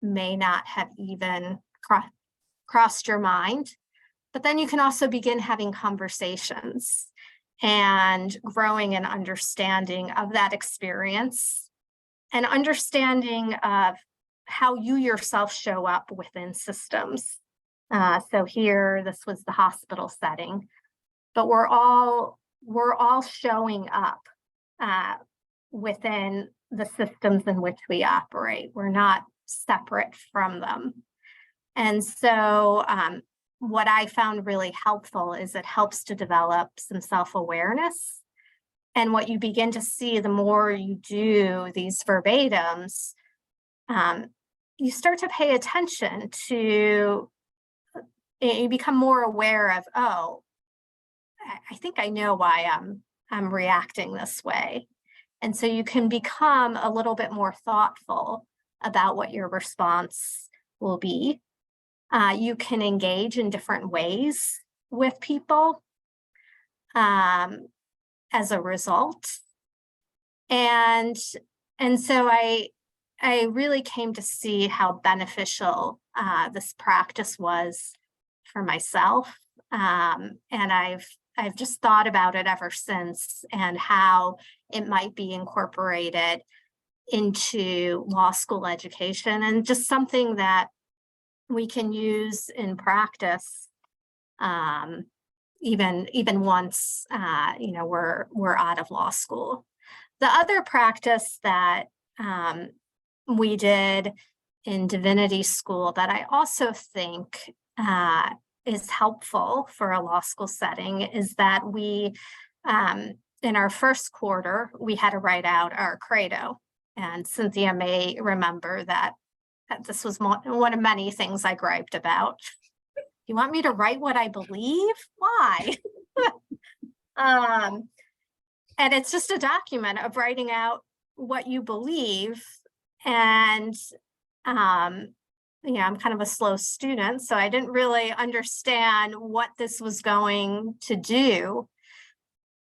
may not have even crossed your mind. But then you can also begin having conversations and growing an understanding of that experience and understanding of how you yourself show up within systems. So here, this was the hospital setting, but we're all showing up within the systems in which we operate. We're not separate from them. And so what I found really helpful is it helps to develop some self-awareness. And what you begin to see, the more you do these verbatims, you start to pay attention to, you become more aware of, oh, I think I know why I'm reacting this way. And so you can become a little bit more thoughtful about what your response will be. You can engage in different ways with people as a result. And so I really came to see how beneficial this practice was for myself. And I've just thought about it ever since, and how it might be incorporated into law school education, and just something that we can use in practice, even once we're out of law school. The other practice that we did in divinity school that I also think is helpful for a law school setting is that we, in our first quarter, we had to write out our credo. And Cynthia may remember that this was one of many things I griped about. You want me to write what I believe? Why? And it's just a document of writing out what you believe. And I'm kind of a slow student, so I didn't really understand what this was going to do.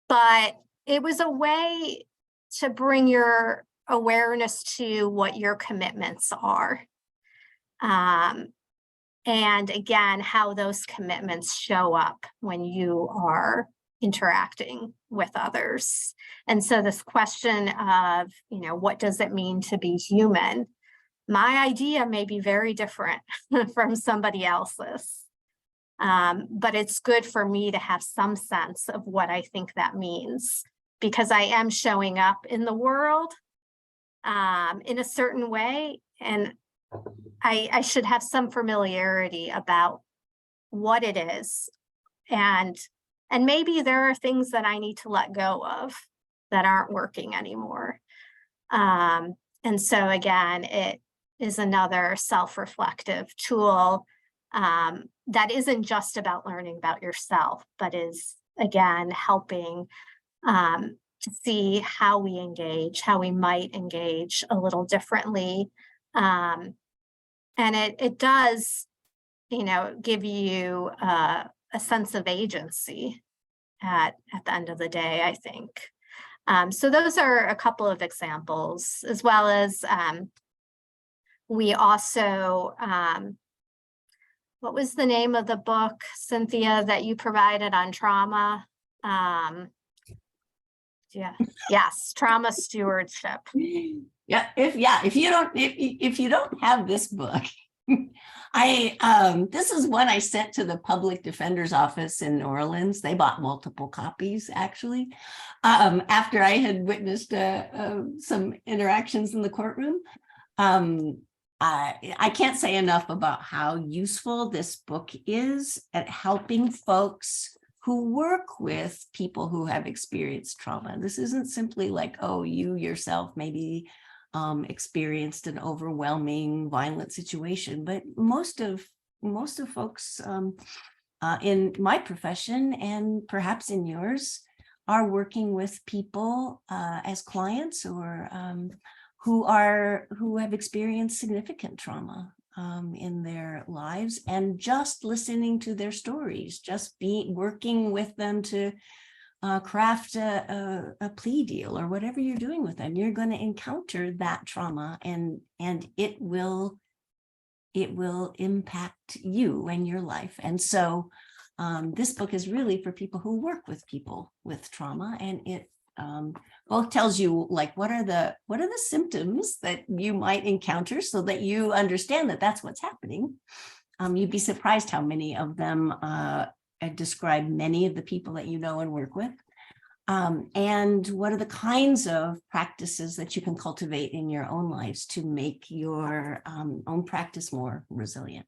But it was a way to bring your awareness to what your commitments are. And again, how those commitments show up when you are interacting with others. And so this question of, what does it mean to be human? My idea may be very different from somebody else's, but it's good for me to have some sense of what I think that means. because I am showing up in the world in a certain way. And I should have some familiarity about what it is. And maybe there are things that I need to let go of that aren't working anymore. And so again, it is another self-reflective tool that isn't just about learning about yourself, but is, again, helping to see how we engage, how we might engage a little differently. And it does, give you a sense of agency at the end of the day, I think. So those are a couple of examples, as well as we also, what was the name of the book, Cynthia, that you provided on trauma? Yes, trauma stewardship. Yeah, if you don't have this book, this is one I sent to the public defender's office in New Orleans. They bought multiple copies, actually, after I had witnessed some interactions in the courtroom. I can't say enough about how useful this book is at helping folks who work with people who have experienced trauma. This isn't simply like, oh, you yourself maybe experienced an overwhelming violent situation, but most of folks in my profession, and perhaps in yours, are working with people as clients or who have experienced significant trauma in their lives, and just listening to their stories, just working with them to craft a plea deal or whatever you're doing with them. You're going to encounter that trauma, and it will impact you and your life. And so this book is really for people who work with people with trauma, and it both tells you, like, what are the symptoms that you might encounter, so that you understand that that's what's happening. You'd be surprised how many of them describe many of the people that you know and work with. And what are the kinds of practices that you can cultivate in your own lives to make your own practice more resilient.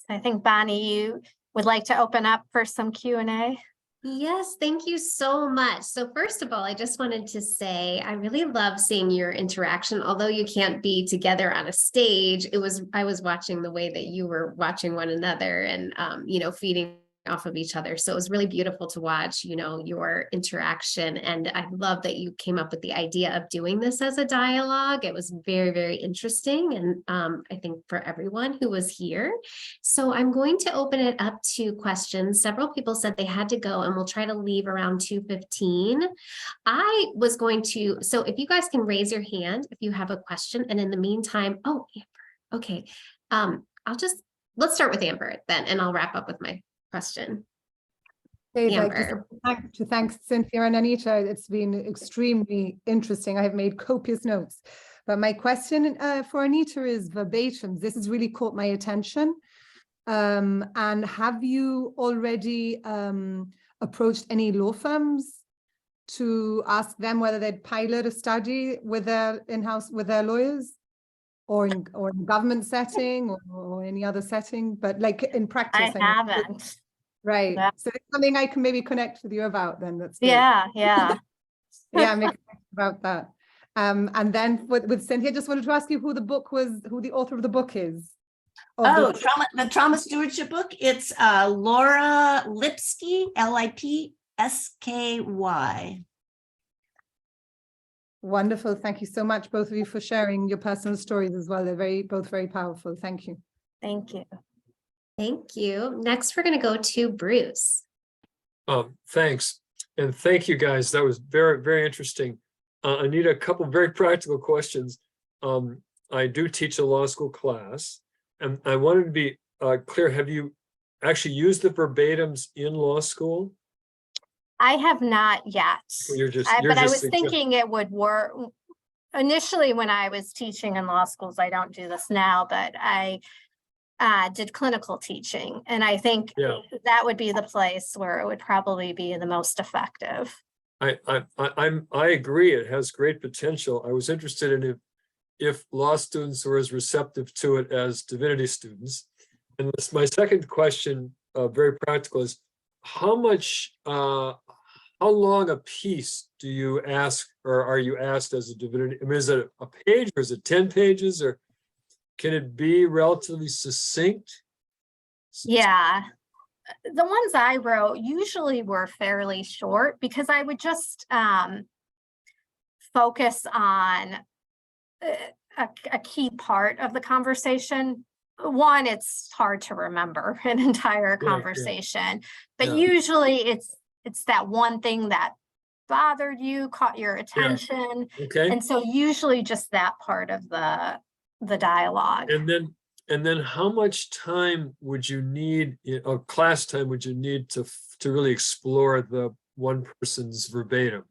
I think, Bonnie, you would like to open up for some Q&A. Yes, thank you so much. So first of all, I just wanted to say I really love seeing your interaction. Although you can't be together on a stage, I was watching the way that you were watching one another and feeding off of each other. So it was really beautiful to watch, your interaction. And I love that you came up with the idea of doing this as a dialogue. It was very, very interesting. And I think for everyone who was here. So I'm going to open it up to questions. Several people said they had to go, and we'll try to leave around 2:15. I was going to, so if you guys can raise your hand if you have a question. And in the meantime, oh, Amber, okay. Let's start with Amber then, and I'll wrap up with my question. Amber. To thank Cynthia and Anita. It's been extremely interesting. I have made copious notes. But my question for Anita is verbatim. This has really caught my attention. And have you already approached any law firms to ask them whether they'd pilot a study with their in-house, with their lawyers? Or in government setting or any other setting, but like in practice? I haven't. Right. Yeah. So it's something I can maybe connect with you about then. That's great. Yeah. Yeah, I'm excited about that. And then with Cynthia, I just wanted to ask you who the author of the book is. The Trauma Stewardship book. It's Laura Lipsky, Lipsky. Wonderful. Thank you so much, both of you, for sharing your personal stories as well. They're both very powerful. Thank you. Thank you. Thank you. Next, we're going to go to Bruce. Thanks. And thank you, guys. That was very, very interesting. Anita, a couple of very practical questions. I do teach a law school class, and I wanted to be clear. Have you actually used the verbatims in law school? I have not yet, but I was thinking it would work. Initially, when I was teaching in law schools, I don't do this now, but I did clinical teaching. And I think Yeah. that would be the place where it would probably be the most effective. I agree. It has great potential. I was interested in if law students were as receptive to it as divinity students. And my second question, very practical, is how long a piece do you ask, or are you asked as a divinity? I mean, is it a page, or is it 10 pages, or can it be relatively succinct? Yeah. The ones I wrote usually were fairly short because I would just focus on a key part of the conversation. One, it's hard to remember an entire conversation, but usually it's that one thing that bothered you, caught your attention. Okay. And so usually just that part of the dialogue. And then how much time would you need, or class time would you need to really explore the one person's verbatim?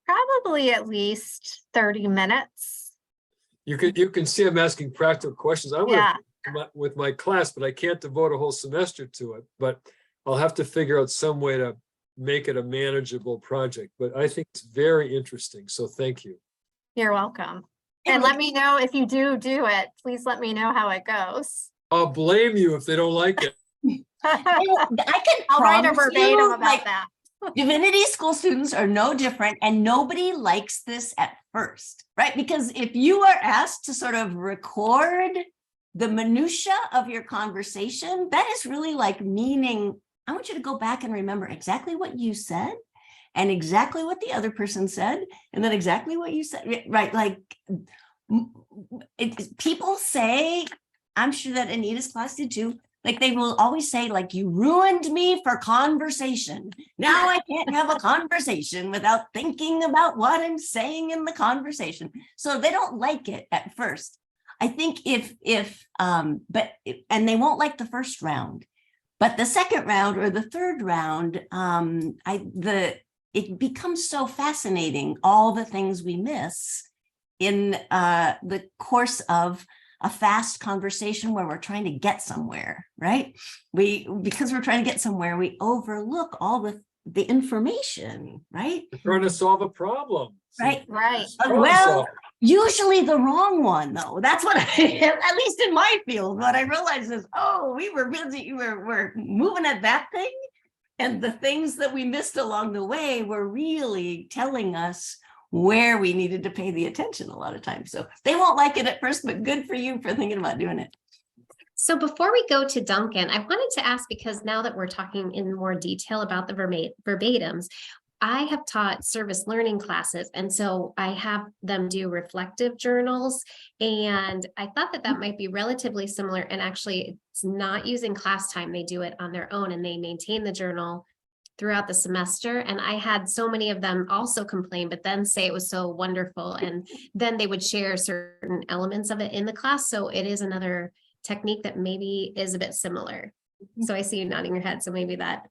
Probably at least 30 minutes. You can see I'm asking practical questions. I would with my class, but I can't devote a whole semester to it. But I'll have to figure out some way to make it a manageable project. But I think it's very interesting. So thank you. You're welcome. And let me know if you do it. Please let me know how it goes. I'll blame you if they don't like it. I'll write a verbatim about that. Divinity school students are no different, and nobody likes this at first, right? Because if you are asked to sort of record the minutia of your conversation, that is really like meaning, I want you to go back and remember exactly what you said and exactly what the other person said, and then exactly what you said, right? Like people say, I'm sure that Anita's class did too, like they will always say, like, you ruined me for conversation. Now I can't have a conversation without thinking about what I'm saying in the conversation. So they don't like it at first. I think and they won't like the first round, but the second round or the third round, it becomes so fascinating, all the things we miss in the course of a fast conversation where we're trying to get somewhere, right? Because we're trying to get somewhere, we overlook all the information, right? We're trying to solve a problem. Right. Well, usually the wrong one, though. That's what at least in my field, what I realized is, we were busy, we're moving at that thing. And the things that we missed along the way were really telling us where we needed to pay the attention a lot of times. So they won't like it at first, but good for you for thinking about doing it. So before we go to Duncan, I wanted to ask, because now that we're talking in more detail about the verbatims, I have taught service learning classes, and so I have them do reflective journals, and I thought that might be relatively similar, and actually it's not using class time. They do it on their own, and they maintain the journal throughout the semester. And I had so many of them also complain, but then say it was so wonderful, and then they would share certain elements of it in the class. So it is another technique that maybe is a bit similar. So I see you nodding your head, so maybe that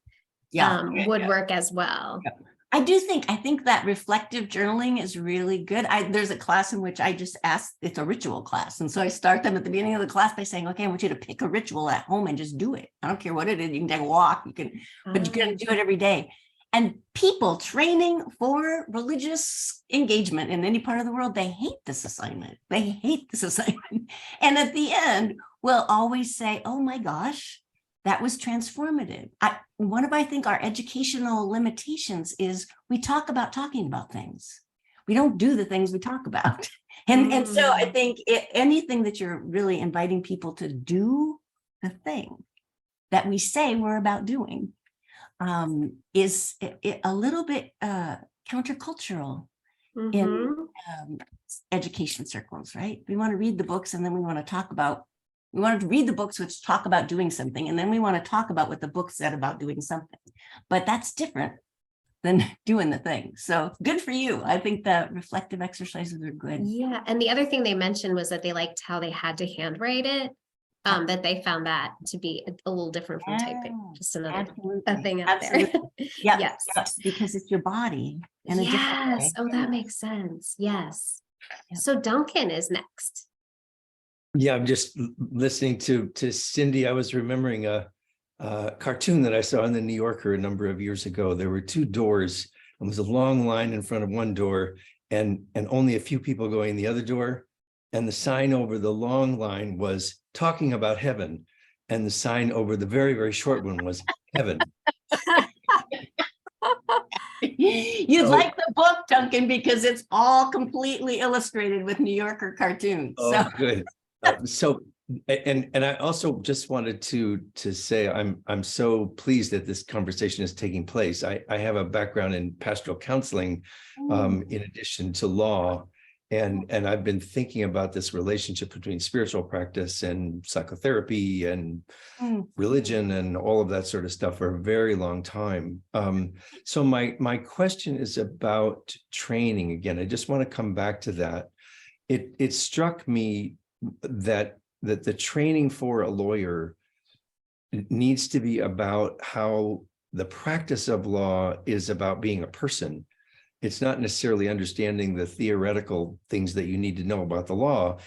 would work as well. Yeah. I think that reflective journaling is really good. There's a class in which I just ask, it's a ritual class. And so I start them at the beginning of the class by saying, okay, I want you to pick a ritual at home and just do it. I don't care what it is. You can take a walk, but you can do it every day. And people training for religious engagement in any part of the world, they hate this assignment. And at the end, we'll always say, oh my gosh, that was transformative. One of, I think, our educational limitations is we talk about talking about things. We don't do the things we talk about. And so I think anything that you're really inviting people to do the thing that we say we're about doing is a little bit countercultural in education circles, right? We want to read the books, and then we want to read the books which talk about doing something, and then we want to talk about what the book said about doing something. But that's different than doing the thing. So good for you. I think the reflective exercises are good. Yeah. And the other thing they mentioned was that they liked how they had to handwrite it, that they found that to be a little different from typing. Just another thing out there. Yes, because it's your body. In a different way. Oh, that makes sense. Yes. So Duncan is next. Yeah, I'm just listening to Cindy. I was remembering a cartoon that I saw in the New Yorker a number of years ago. There were two doors, and there was a long line in front of one door, and only a few people going the other door. And the sign over the long line was talking about heaven, and the sign over the very, very short one was heaven. You'd like the book, Duncan, because it's all completely illustrated with New Yorker cartoons. Oh, good. And I also just wanted to say I'm so pleased that this conversation is taking place. I have a background in pastoral counseling, in addition to law, and I've been thinking about this relationship between spiritual practice and psychotherapy and religion and all of that sort of stuff for a very long time. So my question is about training again. I just want to come back to that. It struck me that the training for a lawyer needs to be about how the practice of law is about being a person. It's not necessarily understanding the theoretical things that you need to know about the law.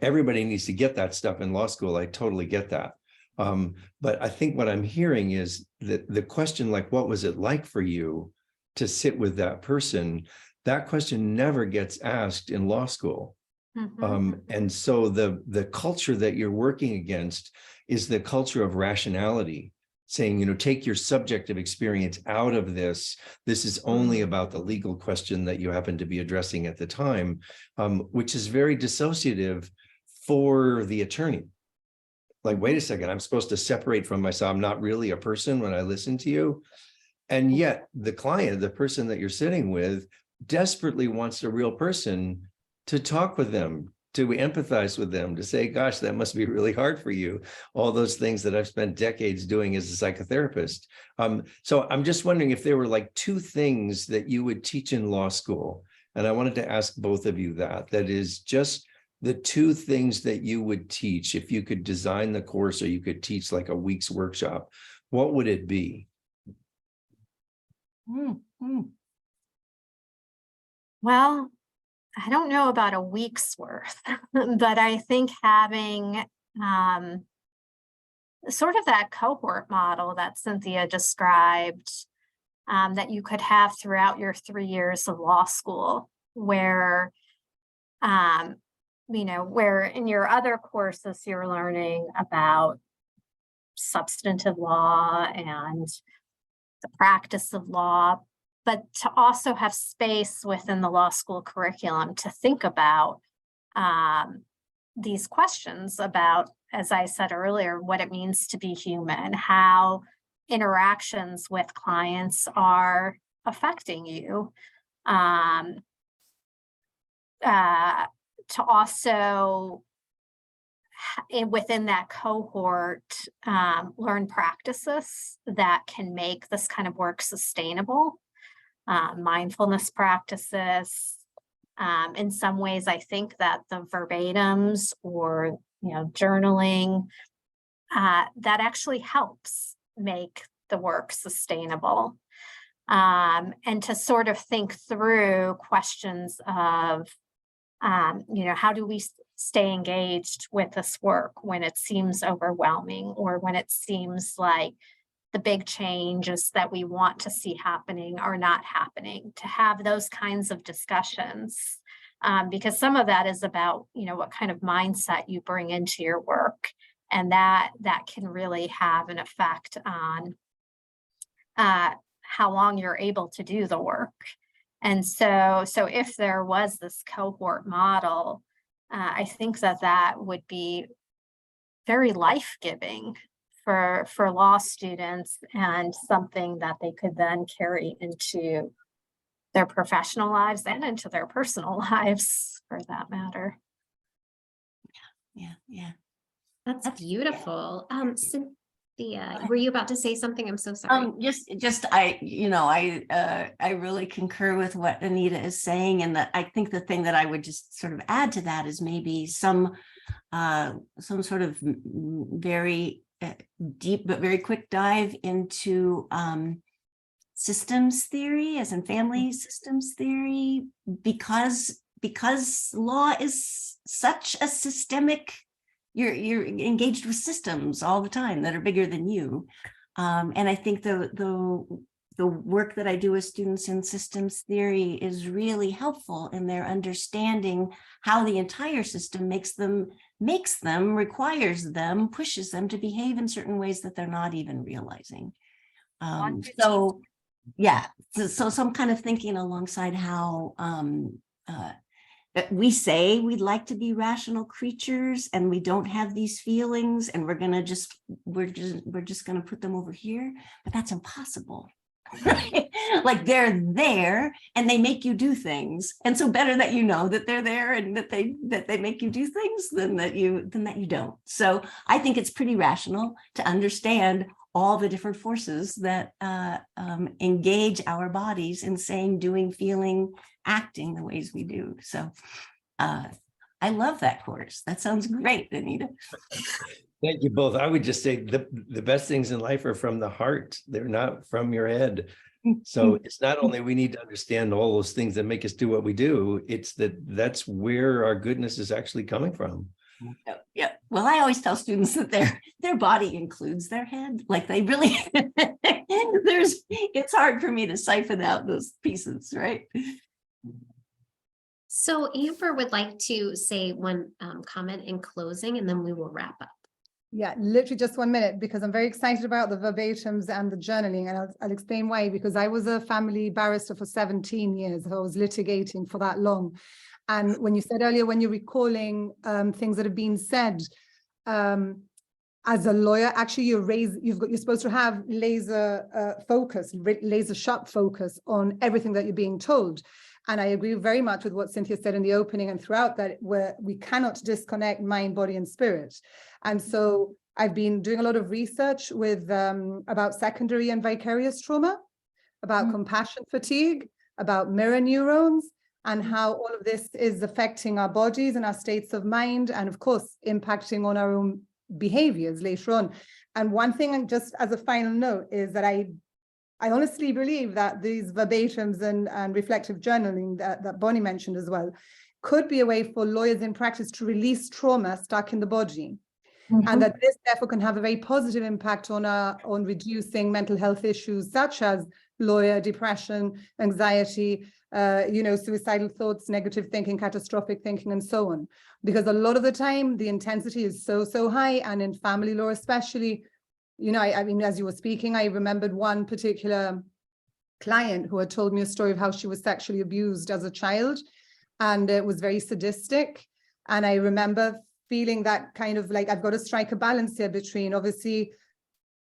Everybody needs to get that stuff in law school. I totally get that. But I think what I'm hearing is that the question, like, what was it like for you to sit with that person? That question never gets asked in law school. And so the culture that you're working against is the culture of rationality, saying, take your subjective experience out of this. This is only about the legal question that you happen to be addressing at the time, which is very dissociative for the attorney. Like, wait a second, I'm supposed to separate from myself. I'm not really a person when I listen to you. And yet the client, the person that you're sitting with, desperately wants a real person to talk with them, to empathize with them, to say, gosh, that must be really hard for you. All those things that I've spent decades doing as a psychotherapist. So I'm just wondering if there were like two things that you would teach in law school. And I wanted to ask both of you that is just the two things that you would teach if you could design the course or you could teach like a week's workshop. What would it be? Well, I don't know about a week's worth, but I think having sort of that cohort model that Cynthia described, that you could have throughout your 3 years of law school, where, where in your other courses you're learning about substantive law and the practice of law, but to also have space within the law school curriculum to think about these questions about, as I said earlier, what it means to be human, how interactions with clients are affecting you. To also, within that cohort, learn practices that can make this kind of work sustainable. Mindfulness practices. In some ways, I think that the verbatims or journaling, that actually helps make the work sustainable. And to sort of think through questions of, how do we stay engaged with this work when it seems overwhelming or when it seems like the big changes that we want to see happening are not happening, to have those kinds of discussions, because some of that is about, what kind of mindset you bring into your work. And that can really have an effect on how long you're able to do the work. And so if there was this cohort model, I think that would be very life-giving for law students, and something that they could then carry into their professional lives and into their personal lives, for that matter. Yeah. That's beautiful. Cynthia, were you about to say something? I'm so sorry. I really concur with what Anita is saying, and that I think the thing that I would just sort of add to that is maybe some sort of very deep but very quick dive into systems theory, as in family systems theory, because law is such a systemic you're engaged with systems all the time that are bigger than you. And I think the work that I do with students in systems theory is really helpful in their understanding how the entire system makes them, requires them, pushes them to behave in certain ways that they're not even realizing. So yeah, so I'm kind of thinking alongside how we say we'd like to be rational creatures and we don't have these feelings and we're just gonna put them over here, but that's impossible. Right? Like they're there and they make you do things, and so better that you know that they're there and that they make you do things than that you don't. So I think it's pretty rational to understand all the different forces that engage our bodies in saying, doing, feeling, acting the ways we do. So I love that course. That sounds great, Anita. Thank you both. I would just say the best things in life are from the heart. They're not from your head. So it's not only we need to understand all those things that make us do what we do, it's that's where our goodness is actually coming from. Yeah. Well, I always tell students that their body includes their head. Like they really, it's hard for me to siphon out those pieces, right? So Amber would like to say one comment in closing, and then we will wrap up. Yeah, literally just 1 minute, because I'm very excited about the verbatims and the journaling, and I'll explain why. Because I was a family barrister for 17 years. I was litigating for that long. And when you said earlier, when you're recalling things that have been said, as a lawyer, actually you're supposed to have laser focus, laser sharp focus on everything that you're being told. And I agree very much with what Cynthia said in the opening and throughout, that we cannot disconnect mind, body, and spirit. And so I've been doing a lot of research with about secondary and vicarious trauma, about compassion fatigue, about mirror neurons, and how all of this is affecting our bodies and our states of mind, and of course, impacting on our own behaviors later on. And one thing, just as a final note, is that I honestly believe that these verbatims and reflective journaling that Bonnie mentioned as well could be a way for lawyers in practice to release trauma stuck in the body. And that this therefore can have a very positive impact on reducing mental health issues such as lawyer depression, anxiety, suicidal thoughts, negative thinking, catastrophic thinking, and so on. Because a lot of the time the intensity is so high, and in family law especially, I mean, as you were speaking, I remembered one particular client who had told me a story of how she was sexually abused as a child, and it was very sadistic. And I remember feeling that kind of like, I've got to strike a balance here between obviously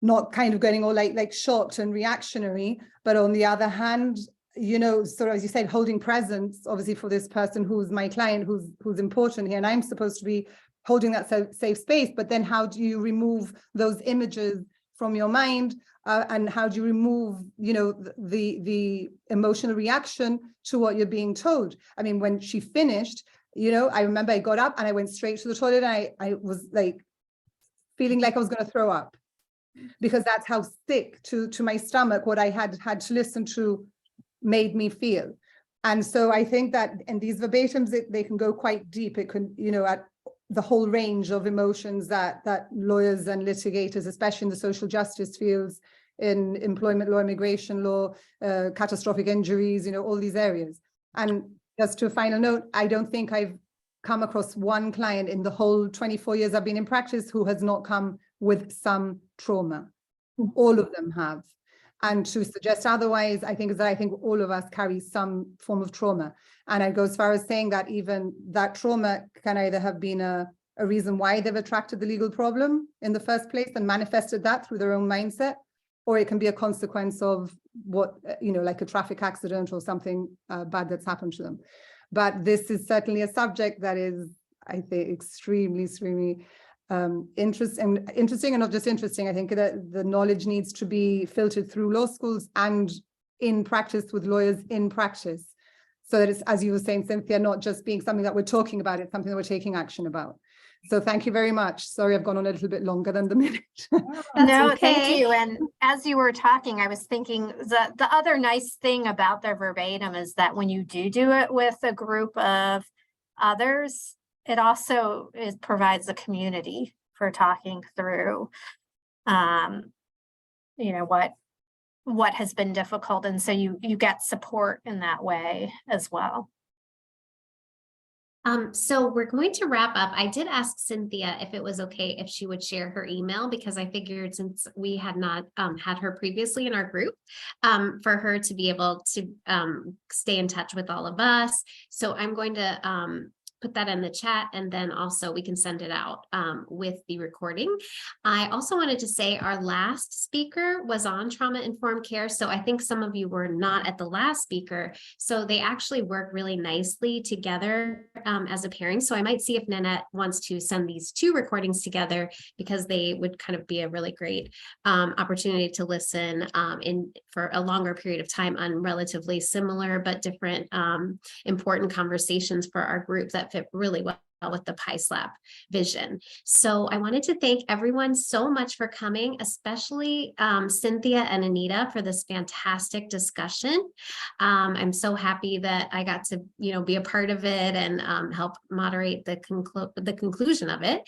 not kind of getting all like shocked and reactionary, but on the other hand, sort of, as you said, holding presence, obviously, for this person who's my client, who's important here, and I'm supposed to be holding that safe space. But then how do you remove those images from your mind, and how do you remove the emotional reaction to what you're being told? I mean, when she finished, I remember I got up and I went straight to the toilet, and I was like feeling like I was going to throw up, because that's how sick to my stomach what I had to listen to made me feel. And so I think that in these verbatims, they can go quite deep. It can, at the whole range of emotions that lawyers and litigators, especially in the social justice fields, in employment law, immigration law, catastrophic injuries, all these areas. And just to a final note, I don't think I've come across one client in the whole 24 years I've been in practice who has not come with some trauma. All of them have. And to suggest otherwise, I think all of us carry some form of trauma. And I go as far as saying that even that trauma can either have been a reason why they've attracted the legal problem in the first place and manifested that through their own mindset, or it can be a consequence of what, like a traffic accident or something bad that's happened to them. But this is certainly a subject that is, I think, extremely interesting, and not just interesting. I think that the knowledge needs to be filtered through law schools and in practice with lawyers in practice, so that it's, as you were saying, Cynthia, not just being something that we're talking about, it's something that we're taking action about. So thank you very much. Sorry, I've gone on a little bit longer than the minute. No, thank you. And as you were talking, I was thinking the other nice thing about the verbatim is that when you do it with a group of others, it also provides a community for talking through, you know, what has been difficult. And so you get support in that way as well. So we're going to wrap up. I did ask Cynthia if it was okay if she would share her email, because I figured since we had not had her previously in our group, for her to be able to stay in touch with all of us. So I'm going to put that in the chat, and then also we can send it out with the recording. I also wanted to say our last speaker was on trauma-informed care. So I think some of you were not at the last speaker. So they actually work really nicely together as a pairing. So I might see if Nanette wants to send these two recordings together, because they would kind of be a really great opportunity to listen for a longer period of time on relatively similar but different important conversations for our group that fit really well with the PISLAP vision. So I wanted to thank everyone so much for coming, especially Cynthia and Anita for this fantastic discussion. I'm so happy that I got to, you know, be a part of it and help moderate the conclusion of it.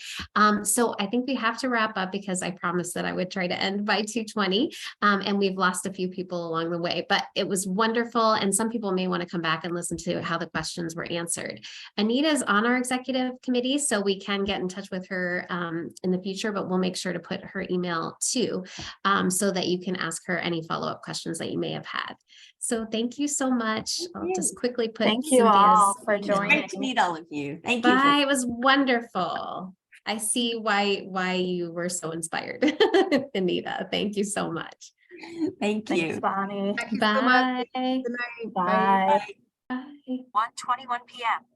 So I think we have to wrap up, because I promised that I would try to end by 2:20, and we've lost a few people along the way, but it was wonderful. And some people may want to come back and listen to how the questions were answered. Anita is on our executive committee, so we can get in touch with her in the future, but we'll make sure to put her email too, so that you can ask her any follow-up questions that you may have had. So thank you so much. I'll just quickly put Thank you all for It's joining. great to meet all of you. Thank Bye. you. For It was wonderful. I see why you were so inspired, Anita. Thank you so much. Thank you. Thanks, Bonnie. Thank you so much. Bye. Good night. Bye. Bye. 1:21 p.m.